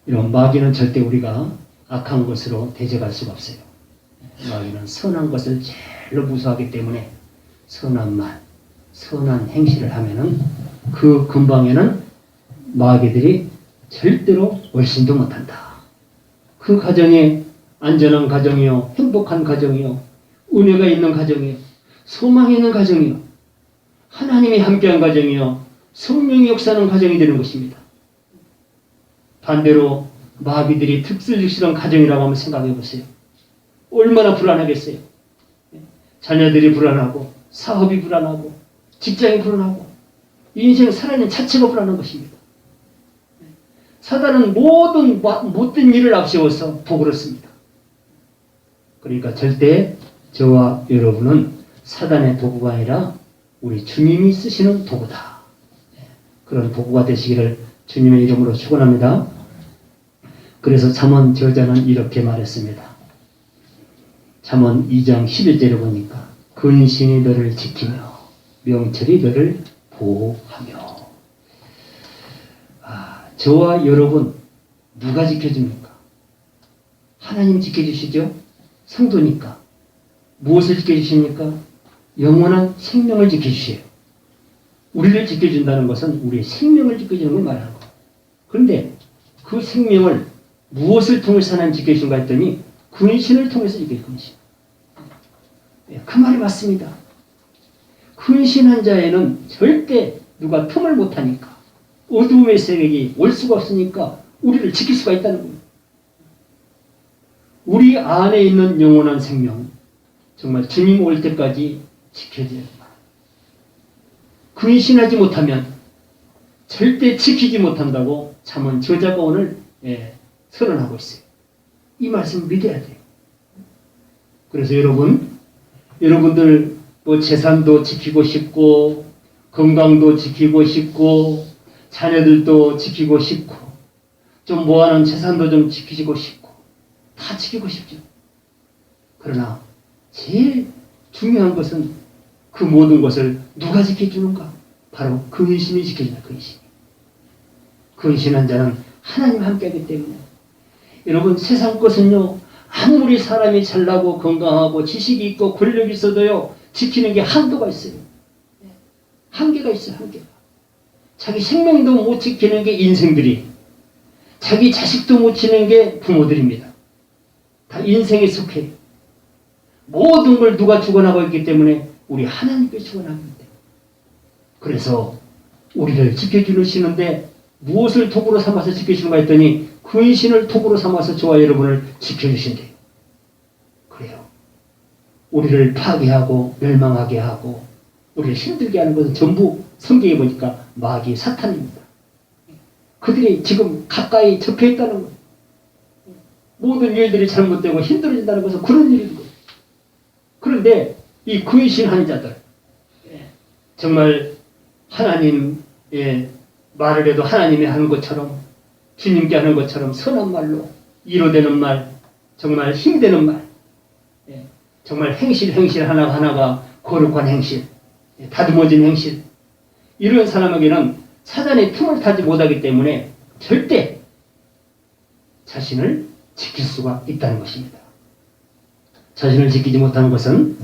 이런 마귀는 절대 우리가 악한 것으로 대적할 수가 없어요. 마귀는 선한 것을 제일로 무서워하기 때문에 선한 말, 선한 행실을 하면은 그 근방에는 마귀들이 절대로 얼씬도 못한다. 그 가정이 안전한 가정이요, 행복한 가정이요, 은혜가 있는 가정이요, 소망이 있는 가정이요, 하나님이 함께한 가정이요, 성령이 역사하는 가정이 되는 것입니다. 반대로 마귀들이 특슬직실한 가정이라고 한번 생각해 보세요. 얼마나 불안하겠어요. 자녀들이 불안하고, 사업이 불안하고, 직장이 불안하고, 인생 살아있는 자체가 불안한 것입니다. 사단은 모든 못된 일을 앞세워서 도구를 씁니다. 그러니까 절대 저와 여러분은 사단의 도구가 아니라 우리 주님이 쓰시는 도구다. 그런 도구가 되시기를 주님의 이름으로 축원합니다. 그래서 잠언 저자는 이렇게 말했습니다. 잠언 2장 11절에 보니까 근신이 너를 지키며 명철이 너를 보호하며. 저와 여러분 누가 지켜줍니까? 하나님 지켜주시죠. 성도니까. 무엇을 지켜주십니까? 영원한 생명을 지켜주세요. 우리를 지켜준다는 것은 우리의 생명을 지켜주는 걸 말하는 거예요. 그런데 그 생명을 무엇을 통해서 하나님 지켜주신가 했더니 근신을 통해서 지켜주신 근신. 그 말이 맞습니다. 근신한 자에는 절대 누가 틈을 못하니까, 어두움의 세력이 올 수가 없으니까 우리를 지킬 수가 있다는 거예요. 우리 안에 있는 영원한 생명, 정말 주님 올 때까지 지켜줘야 합니다. 근신하지 못하면 절대 지키지 못한다고 잠언 저자가 오늘 선언하고 있어요. 이 말씀 믿어야 돼요. 그래서 여러분들 뭐 재산도 지키고 싶고, 건강도 지키고 싶고, 자녀들도 지키고 싶고, 좀 모아놓은 재산도 좀 지키고 싶고, 다 지키고 싶죠. 그러나 제일 중요한 것은 그 모든 것을 누가 지켜주는가? 바로 근신이 지켜준다. 근신이. 근신한 자는 하나님 함께하기 때문에. 여러분, 세상 것은요, 아무리 사람이 잘나고 건강하고 지식이 있고 권력이 있어도요, 지키는 게 한도가 있어요. 한계가 있어요. 한계가. 자기 생명도 못 지키는 게 인생들이, 자기 자식도 못 지키는 게 부모들입니다. 다 인생에 속해. 모든 걸 누가 주관하고 있기 때문에 우리 하나님께 주관합니다. 그래서 우리를 지켜주시는데 무엇을 도구로 삼아서 지켜주는가 했더니 근신을 도구로 삼아서 저와 여러분을 지켜주신대요. 그래요. 우리를 파괴하고 멸망하게 하고 우리를 힘들게 하는 것은 전부 성경에 보니까 마귀 사탄입니다. 그들이 지금 가까이 접해 있다는 거예요. 모든 일들이 잘못되고 힘들어진다는 것은 그런 일인 거예요. 그런데 이 근신한 자들, 정말 하나님의 말을 해도 하나님이 하는 것처럼, 주님께 하는 것처럼 선한 말로 이루되는 말, 정말 힘이 되는 말, 정말 행실 하나하나가 거룩한 행실, 다듬어진 행실, 이런 사람에게는 사단의 틈을 타지 못하기 때문에 절대 자신을 지킬 수가 있다는 것입니다. 자신을 지키지 못하는 것은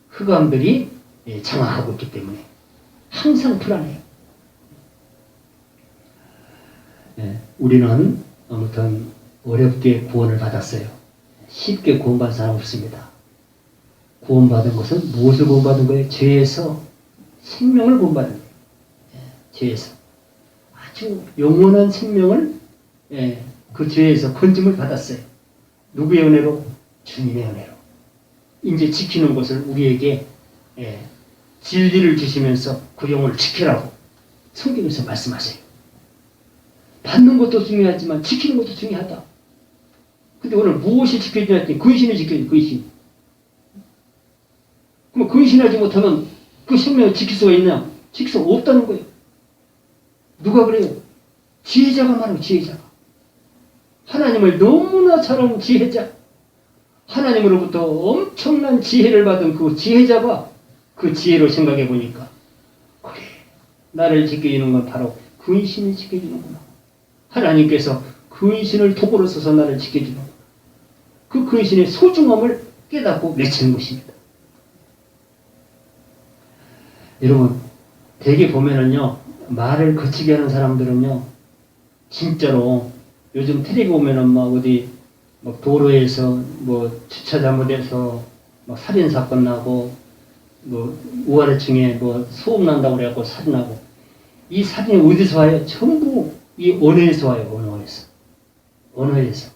흑암들이 장악하고 있기 때문에 항상 불안해요. 우리는 아무튼 어렵게 구원을 받았어요. 쉽게 구원받은 사람 없습니다. 구원받은 것은 무엇을 구원받은 거예요? 죄에서 생명을 구원받은 거예요. 죄에서 아주 영원한 생명을 그 죄에서 건짐을 받았어요. 누구의 은혜로? 주님의 은혜로. 이제 지키는 것을 우리에게 진리를 주시면서 그 영혼을 지키라고 성경에서 말씀하세요. 받는 것도 중요하지만 지키는 것도 중요하다. 근데 오늘 무엇이 지켜져야 했더니 근신을 지켜야지. 근신. 그럼 근신하지 못하면 그 생명을 지킬 수가 있냐? 지킬 수가 없다는 거예요. 누가 그래요? 지혜자가 말하고 지혜자가. 하나님을 너무나 잘 아는 지혜자. 하나님으로부터 엄청난 지혜를 받은 그 지혜자가 그 지혜로 생각해 보니까, 그래, 나를 지켜주는 건 바로 근신이 지켜주는구나. 하나님께서 근신을 도구로 써서 나를 지켜주는구나. 그 근신의 소중함을 깨닫고 외치는 것입니다. 여러분, 대개 보면은요, 말을 거치게 하는 사람들은요, 진짜로 요즘 텔레비 보면은 막 어디 막 도로에서 뭐 주차 잘못해서 막 살인 사건 나고 뭐 우아래층에 뭐 소음 난다고 그래갖고 살인하고, 이 살인이 어디서 와요? 전부 이 언어에서 와요. 언어에서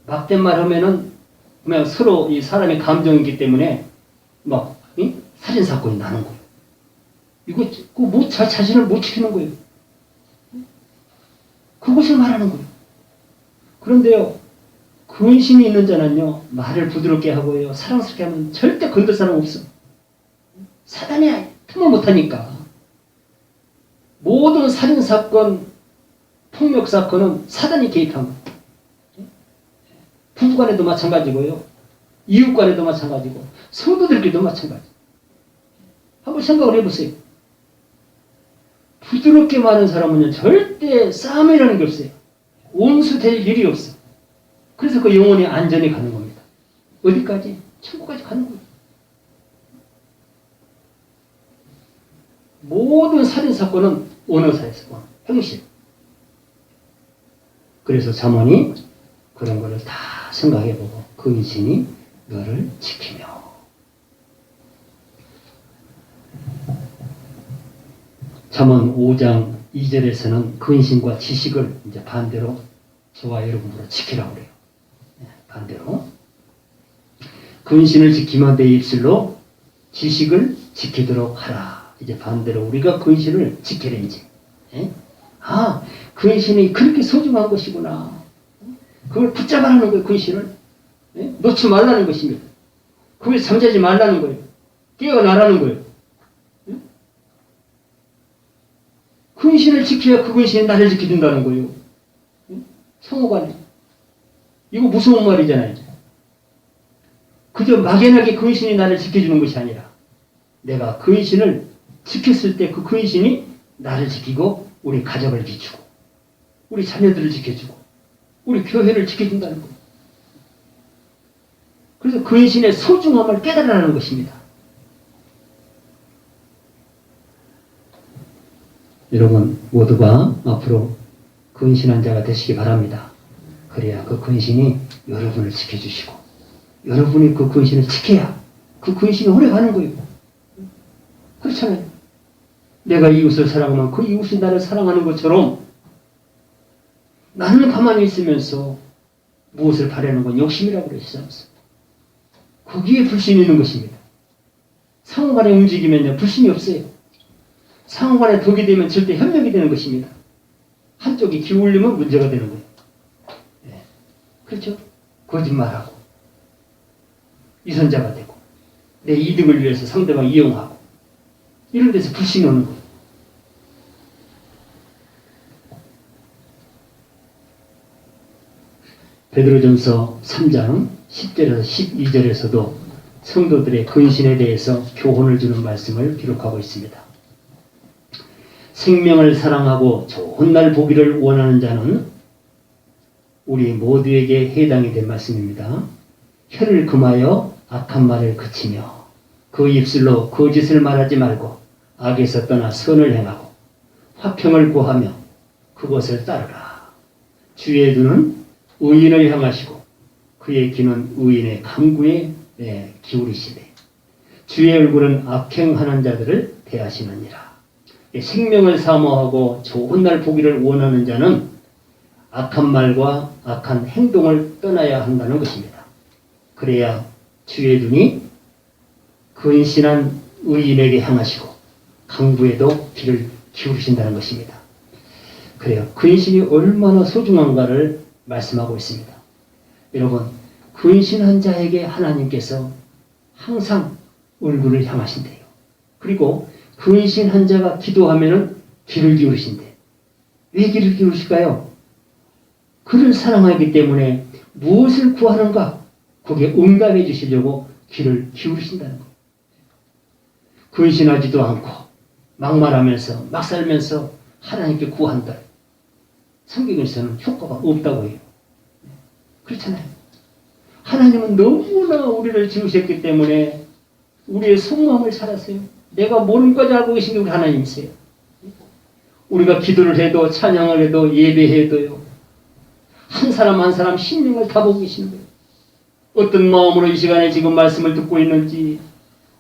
막된 말 하면은 그냥 서로 이 사람의 감정이기 때문에 막 살인 사건이 나는 거예요. 이거 뭐 자신을 못 지키는 거예요. 그것을 말하는 거예요. 그런데요, 근심이 있는 자는요, 말을 부드럽게 하고요, 사랑스럽게 하면 절대 건들 사람 없어. 사단이 틈을 못하니까. 모든 살인사건, 폭력사건은 사단이 개입한 거예요. 부부간에도 마찬가지고요, 이웃간에도 마찬가지고, 성도들끼리도 마찬가지. 한번 생각을 해보세요. 부드럽게 말하는 사람은요, 절대 싸움이라는 게 없어요. 온수될 일이 없어. 그래서 그 영혼이 안전히 가는 겁니다. 어디까지? 천국까지 가는 거예요. 모든 살인사건은 언어사에서 형식. 그래서 잠언이 그런 거를 다 생각해보고 근신이 너를 지키며. 잠언 5장 2절에서는 근신과 지식을 이제 반대로 저와 여러분으로 지키라고 그래요. 반대로. 근신을 지키면 내 입술로 지식을 지키도록 하라. 이제 반대로 우리가 근신을 지켜야 이제. 아, 근신이 그렇게 소중한 것이구나. 그걸 붙잡아라는 거예요, 근신을. 놓지 말라는 것입니다. 그걸 잠자지 말라는 거예요. 깨어나라는 거예요. 근신을 지켜야 그 근신이 나를 지켜준다는 거예요. 성호관에. 이거 무서운 말이잖아요. 그저 막연하게 근신이 나를 지켜주는 것이 아니라 내가 근신을 지켰을 때 그 근신이 나를 지키고 우리 가정을 지키고 우리 자녀들을 지켜주고 우리 교회를 지켜준다는 거예요. 그래서 근신의 소중함을 깨달으라는 것입니다. 여러분 모두가 앞으로 근신한 자가 되시기 바랍니다. 그래야 그 근신이 여러분을 지켜주시고 여러분이 그 근신을 지켜야 그 근신이 오래 가는 거예요. 그렇잖아요. 내가 이웃을 사랑하면 그 이웃이 나를 사랑하는 것처럼 나는 가만히 있으면서 무엇을 바라는 건 욕심이라고 그랬어요. 거기에 불신이 있는 것입니다. 상호간에 움직이면요 불신이 없어요. 상호간에 독이 되면 절대 협력이 되는 것입니다. 한쪽이 기울리면 문제가 되는 거예요. 그렇죠? 거짓말하고 이선자가 되고 내 이득을 위해서 상대방 이용하고 이런 데서 불신이 오는 거예요. 베드로전서 3장 10절에서 12절에서도 성도들의 근신에 대해서 교훈을 주는 말씀을 기록하고 있습니다. 생명을 사랑하고 좋은 날 보기를 원하는 자는 우리 모두에게 해당이 된 말씀입니다. 혀를 금하여 악한 말을 그치며 그 입술로 거짓을 말하지 말고 악에서 떠나 선을 행하고 화평을 구하며 그것을 따르라. 주의 눈은 의인을 향하시고 그의 귀는 의인의 간구에 기울이시되 주의 얼굴은 악행하는 자들을 대하시느니라. 생명을 사모하고 좋은 날 보기를 원하는 자는 악한 말과 악한 행동을 떠나야 한다는 것입니다. 그래야 주의 눈이 근신한 의인에게 향하시고 강구에도 귀를 기울이신다는 것입니다. 그래요. 근신이 얼마나 소중한가를 말씀하고 있습니다. 여러분, 근신한 자에게 하나님께서 항상 얼굴을 향하신대요. 그리고 근신한 자가 기도하면은 귀를 기울이신대. 왜 귀를 기울이실까요? 그를 사랑하기 때문에 무엇을 구하는가? 거기에 응답해 주시려고 귀를 기울이신다는 거예요. 근신하지도 않고 막말하면서 막 살면서 하나님께 구한다. 성경에서는 효과가 없다고 해요. 그렇잖아요. 하나님은 너무나 우리를 지으셨기 때문에 우리의 속마음을 잘 아세요. 내가 모르는 것까지 알고 계신 게 우리 하나님이세요. 우리가 기도를 해도 찬양을 해도 예배해도요. 한 사람 한 사람 심령을 다 보고 계시는 거예요. 어떤 마음으로 이 시간에 지금 말씀을 듣고 있는지,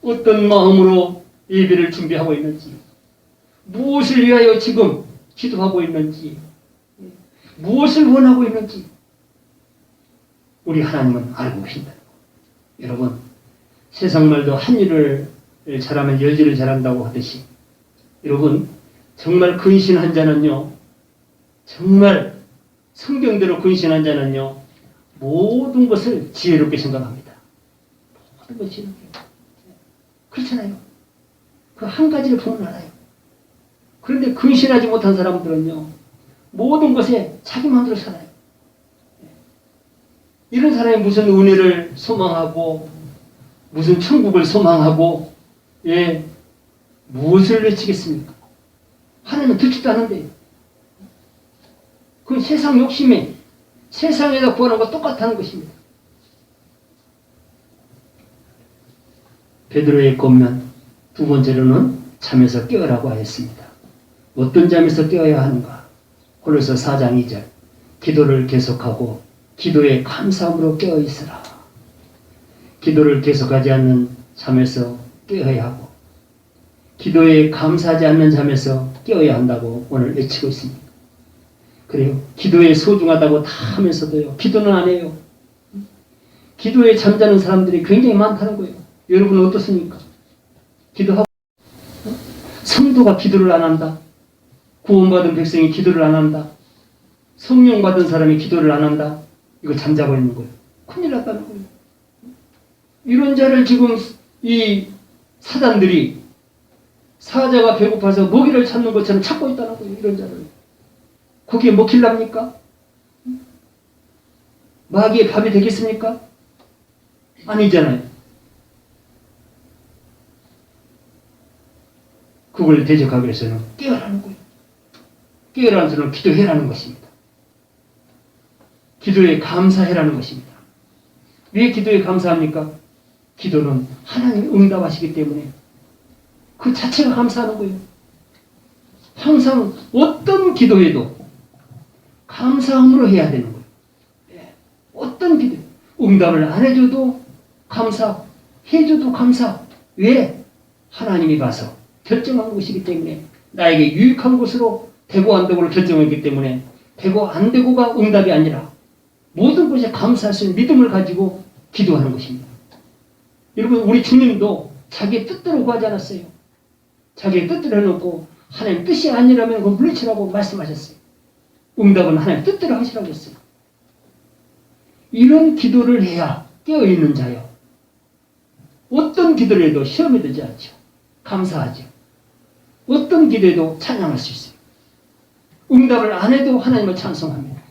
어떤 마음으로 예배를 준비하고 있는지, 무엇을 위하여 지금 기도하고 있는지, 무엇을 원하고 있는지 우리 하나님은 알고 계신다. 여러분, 세상 말도 한 일을 잘하면 열지를 잘한다고 하듯이, 여러분 정말 근신한 자는요, 정말 성경대로 근신한 자는요, 모든 것을 지혜롭게 생각합니다. 모든 것을 지혜롭게. 그렇잖아요. 그 한 가지를 보면 알아요. 그런데 근신하지 못한 사람들은요, 모든 것에 자기 마음대로 살아요. 이런 사람이 무슨 은혜를 소망하고, 무슨 천국을 소망하고, 예, 무엇을 외치겠습니까? 하나님은 듣지도 않은데, 그 세상 욕심에, 세상에다 구하는 거 똑같다는 것입니다. 베드로의 권면 두 번째로는 잠에서 깨어라고 하였습니다. 어떤 잠에서 깨어야 하는가? 골로새 4장 2절, 기도를 계속하고 기도에 감사함으로 깨어 있으라. 기도를 계속하지 않는 잠에서 깨어야 하고, 기도에 감사하지 않는 잠에서 깨어야 한다고 오늘 외치고 있습니다. 그래요. 기도에 소중하다고 다 하면서도요, 기도는 안 해요. 기도에 잠자는 사람들이 굉장히 많다는 거예요. 여러분은 어떻습니까? 기도하고, 성도가 기도를 안 한다. 구원받은 백성이 기도를 안 한다. 성령 받은 사람이 기도를 안 한다. 이거 잠자고 있는 거예요. 큰일 났다는 거예요. 이런 자를 지금 이 사단들이 사자가 배고파서 먹이를 찾는 것처럼 찾고 있다는 거예요. 이런 자를. 거기에 먹힐랍니까? 마귀의 밥이 되겠습니까? 아니잖아요. 그걸 대적하기 위해서는 깨어라는 거예요. 깨어라는 소리는 기도해라는 것입니다. 기도에 감사해라는 것입니다. 왜 기도에 감사합니까? 기도는 하나님이 응답하시기 때문에 그 자체가 감사하는 거예요. 항상 어떤 기도에도 감사함으로 해야 되는 거예요. 어떤 기도, 응답을 안 해줘도 감사, 해줘도 감사. 왜? 하나님이 봐서 결정한 것이기 때문에, 나에게 유익한 것으로 되고 안 되고를 결정했기 때문에, 되고 안 되고가 응답이 아니라 모든 것에 감사할 수 있는 믿음을 가지고 기도하는 것입니다. 여러분, 우리 주님도 자기의 뜻대로 구하지 않았어요. 자기의 뜻대로 해놓고 하나님 뜻이 아니라면 그걸 물리치라고 말씀하셨어요. 응답은 하나님 뜻대로 하시라고 했어요. 이런 기도를 해야 깨어있는 자요. 어떤 기도를 해도 시험에 들지 않죠. 감사하죠. 어떤 기도에도 찬양할 수 있어요. 응답을 안 해도 하나님을 찬송합니다.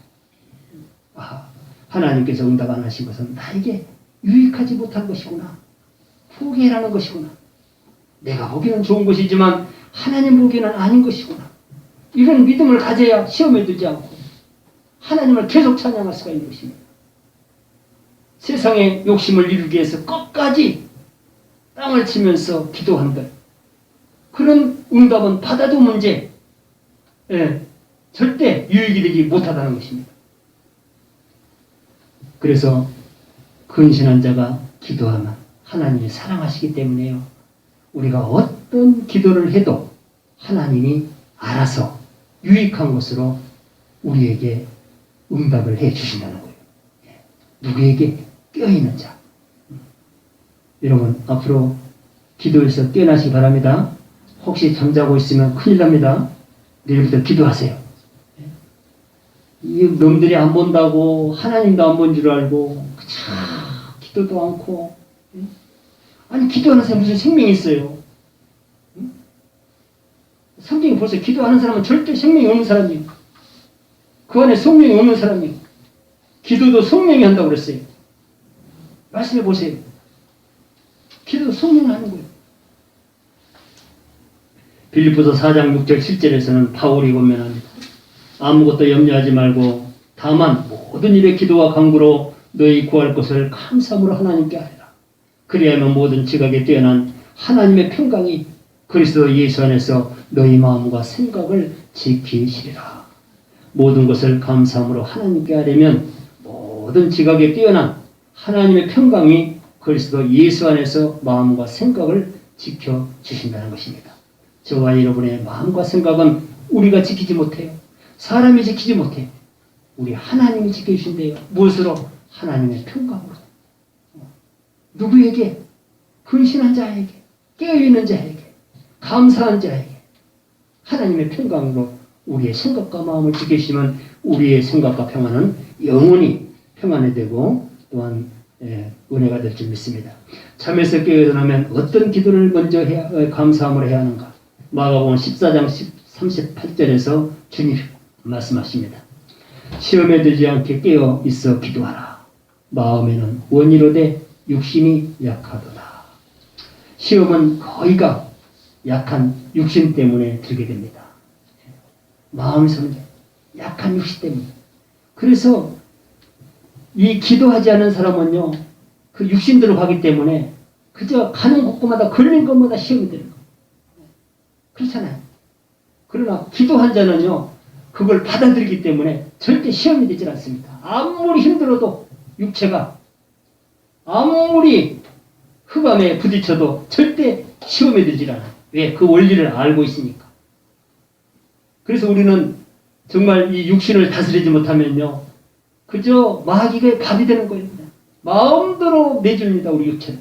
하나님께서 응답 안 하신 것은 나에게 유익하지 못한 것이구나. 포기해라는 것이구나. 내가 보기에는 좋은 것이지만 하나님 보기에는 아닌 것이구나. 이런 믿음을 가져야 시험에 들지 않고 하나님을 계속 찬양할 수가 있는 것입니다. 세상의 욕심을 이루기 위해서 끝까지 땅을 치면서 기도한들, 그런 응답은 받아도 문제, 절대 유익이 되지 못하다는 것입니다. 그래서 근신한 자가 기도하면 하나님이 사랑하시기 때문에요, 우리가 어떤 기도를 해도 하나님이 알아서 유익한 것으로 우리에게 응답을 해 주신다는 거예요. 누구에게? 깨어있는 자. 여러분, 앞으로 기도에서 깨어나시기 바랍니다. 혹시 잠자고 있으면 큰일 납니다. 내일부터 기도하세요. 이 놈들이 안 본다고 하나님도 안 본 줄 알고 기도도 않고, 아니 기도하는 사람이 무슨 생명이 있어요? 성경이 벌써 기도하는 사람은 절대 생명이 없는 사람이에요. 그 안에 성령이 없는 사람이에요. 기도도 성령이 한다고 그랬어요. 말씀해 보세요. 기도도 성령이 하는 거예요. 빌립보서 4장 6절 7절에서는 바울이 권면합니다. 아무것도 염려하지 말고 다만 모든 일에 기도와 간구로 너희 구할 것을 감사함으로 하나님께 하리라. 그리하면 모든 지각에 뛰어난 하나님의 평강이 그리스도 예수 안에서 너희 마음과 생각을 지키시리라. 모든 것을 감사함으로 하나님께 하려면 모든 지각에 뛰어난 하나님의 평강이 그리스도 예수 안에서 마음과 생각을 지켜주신다는 것입니다. 저와 여러분의 마음과 생각은 우리가 지키지 못해요. 사람이 지키지 못해요. 우리 하나님이 지켜주신대요. 무엇으로? 하나님의 평강으로. 누구에게? 근신한 자에게, 깨어있는 자에게, 감사한 자에게 하나님의 평강으로 우리의 생각과 마음을 지키시면 우리의 생각과 평안은 영원히 평안이 되고 또한 은혜가 될 줄 믿습니다. 잠에서 깨어나면 어떤 기도를 먼저 해야, 감사함으로 해야 하는가? 마가복음 14장 38절에서 주님 말씀하십니다. 시험에 들지 않게 깨어 있어 기도하라. 마음에는 원이로되 육신이 약하도다. 시험은 거의가 약한 육신 때문에 들게 됩니다. 마음에서는 약한 육신 때문에. 그래서 이 기도하지 않은 사람은요, 그 육신대로 가기 때문에 그저 가는 곳마다 걸린 것마다 시험이 되는 거예요. 그렇잖아요. 그러나 기도한 자는요, 그걸 받아들이기 때문에 절대 시험이 되질 않습니다. 아무리 힘들어도 육체가 아무리 흑암에 부딪혀도 절대 시험에 들질 않아요. 왜? 그 원리를 알고 있으니까. 그래서 우리는 정말 이 육신을 다스리지 못하면요, 그저 마귀가 밥이 되는 거예요. 그냥. 마음대로 내줍니다, 우리 육체를.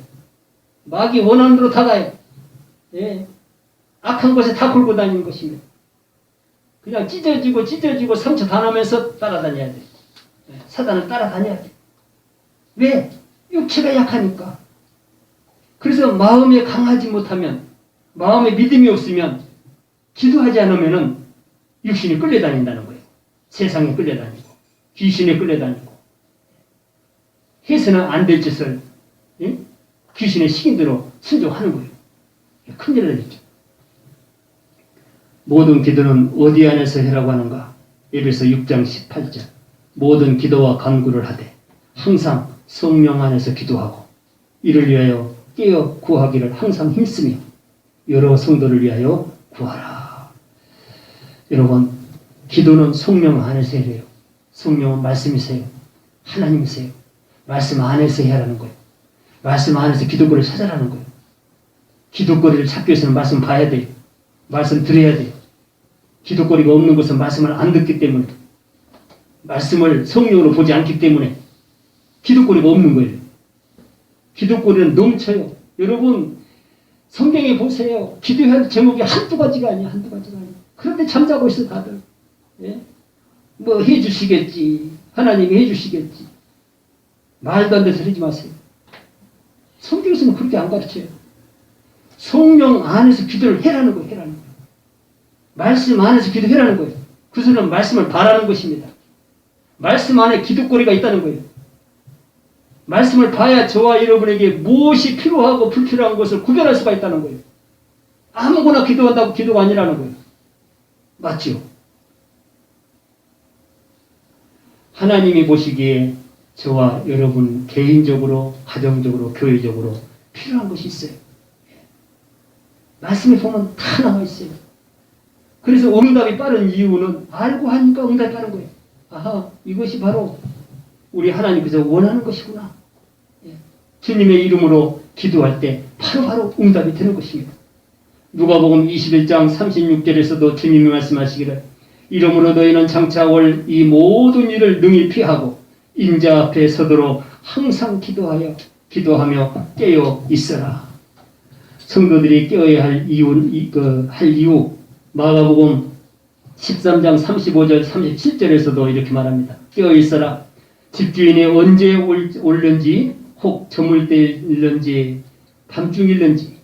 마귀 원하는 대로 다 가요. 예. 악한 것에 다 걸고 다니는 것입니다. 그냥 찢어지고 상처 다 나면서 따라다녀야 돼요. 예. 사단을 따라다녀야 돼요. 왜? 육체가 약하니까. 그래서 마음에 강하지 못하면, 마음에 믿음이 없으면, 기도하지 않으면은 육신이 끌려다닌다는 거예요. 세상에 끌려다니고, 귀신에 끌려다니고, 해서는 안 될 짓을, 예? 귀신의 시킨대로 순종하는 거예요. 큰일 나겠죠. 모든 기도는 어디 안에서 해라고 하는가? 에베소 6장 18절. 모든 기도와 간구를 하되 항상 성령 안에서 기도하고 이를 위하여 깨어 구하기를 항상 힘쓰며 여러 성도를 위하여 구하라. 여러분, 기도는 성령 안에서 해야 해요. 성령은 말씀이세요. 하나님이세요. 말씀 안에서 해야 하는 거예요. 말씀 안에서 기도거리를 찾아라는 거예요. 기도거리를 찾기 위해서는 말씀 봐야 돼요. 말씀 들어야 돼요. 기도거리가 없는 것은 말씀을 안 듣기 때문에, 말씀을 성령으로 보지 않기 때문에 기도거리가 없는 거예요. 기도거리는 넘쳐요. 여러분, 성경에 보세요. 기도해야 할 제목이 한두 가지가 아니에요. 한두 가지가 아니에요. 그런데 잠자고 있어, 다들. 예? 뭐 해주시겠지. 하나님이 해주시겠지. 말도 안 돼서 하지 마세요. 성경에서는 그렇게 안 가르쳐요. 성령 안에서 기도를 해라는 거예요. 해라는 거예요. 말씀 안에서 기도해라는 거예요. 그것은 말씀을 바라는 것입니다. 말씀 안에 기도거리가 있다는 거예요. 말씀을 봐야 저와 여러분에게 무엇이 필요하고 불필요한 것을 구별할 수가 있다는 거예요. 아무거나 기도한다고 기도가 아니라는 거예요. 맞죠? 하나님이 보시기에 저와 여러분 개인적으로, 가정적으로, 교회적으로 필요한 것이 있어요. 말씀에 보면 다 나와 있어요. 그래서 응답이 빠른 이유는 알고 하니까 응답이 빠른 거예요. 아하, 이것이 바로 우리 하나님께서 원하는 것이구나. 주님의 이름으로 기도할 때 바로바로 응답이 되는 것입니다. 누가복음 21장 36절에서도 주님이 말씀하시기를 이러므로 너희는 장차 올 이 모든 일을 능히 피하고 인자 앞에 서도록 항상 기도하며 깨어 있어라. 성도들이 깨어야 할 이유, 마가복음 13장 35절 37절에서도 이렇게 말합니다. 깨어 있어라. 집주인이 언제 올는지, 혹 저물 때일는지, 밤중일는지,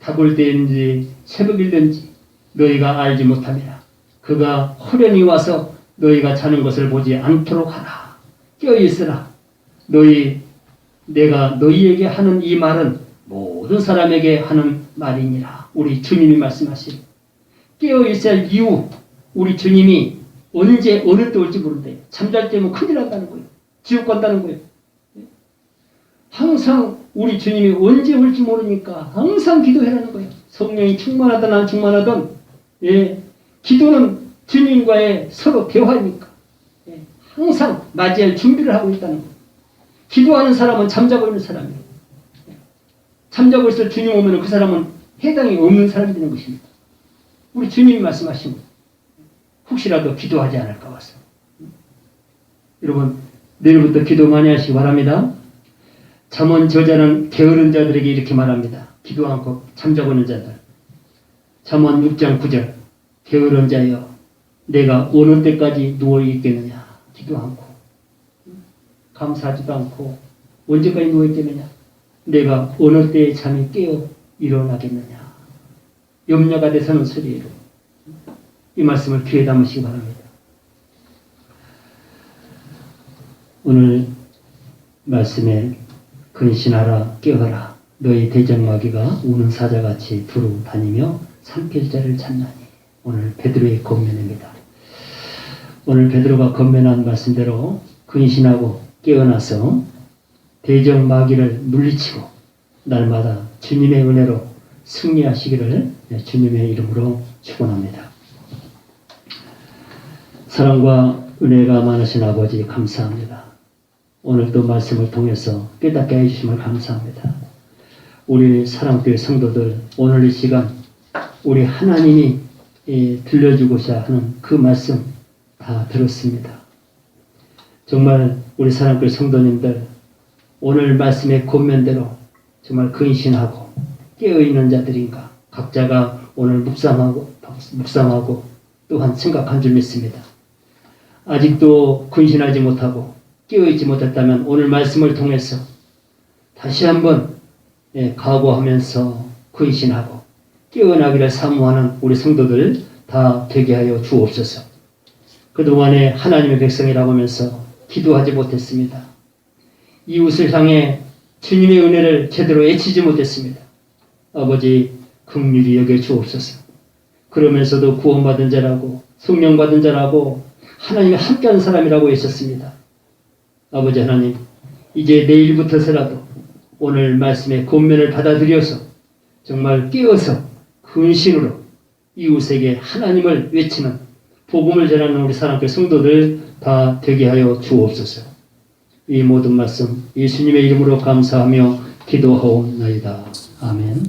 다볼 때일는지, 새벽일는지 너희가 알지 못함이라. 그가 호련히 와서 너희가 자는 것을 보지 않도록 하라. 깨어 있으라. 내가 너희에게 하는 이 말은 모든 사람에게 하는 말이니라. 우리 주님이 말씀하신 깨어 있어야 할 이유, 우리 주님이 언제 어느 때 올지 모른대. 잠잘 때면 큰일 난다는 거예요. 지옥 간다는 거예요. 항상 우리 주님이 언제 올지 모르니까 항상 기도해라는 거예요. 성령이 충만하든 안 충만하든, 예, 기도는 주님과의 서로 대화니까, 예, 항상 맞이할 준비를 하고 있다는 거예요. 기도하는 사람은 잠자고 있는 사람이에요. 예, 잠자고 있을 주님 오면 그 사람은 해당이 없는 사람이 되는 것입니다. 우리 주님이 말씀하신 거예요. 혹시라도 기도하지 않을까 봐서. 여러분, 내일부터 기도 많이 하시기 바랍니다. 잠언 저자는 게으른 자들에게 이렇게 말합니다. 기도 않고 잠자고 있는 자들. 잠언 6장 9절. 게으른 자여, 내가 어느 때까지 누워 있겠느냐. 기도 않고, 감사하지도 않고, 언제까지 누워 있겠느냐. 내가 어느 때에 잠이 깨어 일어나겠느냐. 염려가 돼서는 소리로. 이 말씀을 귀에 담으시기 바랍니다. 오늘 말씀에 근신하라 깨어라 너희 대적마귀가 우는 사자같이 두루 다니며 삼킬 자를 찾나니. 오늘 베드로의 권면입니다. 오늘 베드로가 권면한 말씀대로 근신하고 깨어나서 대적마귀를 물리치고 날마다 주님의 은혜로 승리하시기를 주님의 이름으로 축원합니다. 사랑과 은혜가 많으신 아버지 감사합니다. 오늘도 말씀을 통해서 깨닫게 해주심을 감사합니다. 우리 사랑교회 성도들 오늘 이 시간 우리 하나님이 들려주고자 하는 그 말씀 다 들었습니다. 정말 우리 사랑교회 성도님들 오늘 말씀의 권면대로 정말 근신하고 깨어있는 자들인가 각자가 오늘 묵상하고 또한 생각한 줄 믿습니다. 아직도 근신하지 못하고 깨어있지 못했다면 오늘 말씀을 통해서 다시 한번 각오하면서 근신하고 깨어나기를 사모하는 우리 성도들 다 되게 하여 주옵소서. 그동안에 하나님의 백성이라고 하면서 기도하지 못했습니다. 이웃을 향해 주님의 은혜를 제대로 외치지 못했습니다. 아버지 긍휼히 여겨 주옵소서. 그러면서도 구원받은 자라고 성령 받은 자라고 하나님이 함께하는 사람이라고 했었습니다. 아버지 하나님, 이제 내일부터서라도 오늘 말씀의 권면을 받아들여서 정말 깨어서 근신으로 이웃에게 하나님을 외치는 복음을 전하는 우리 사랑교회 성도들 다 되게 하여 주옵소서. 이 모든 말씀 예수님의 이름으로 감사하며 기도하옵나이다. 아멘.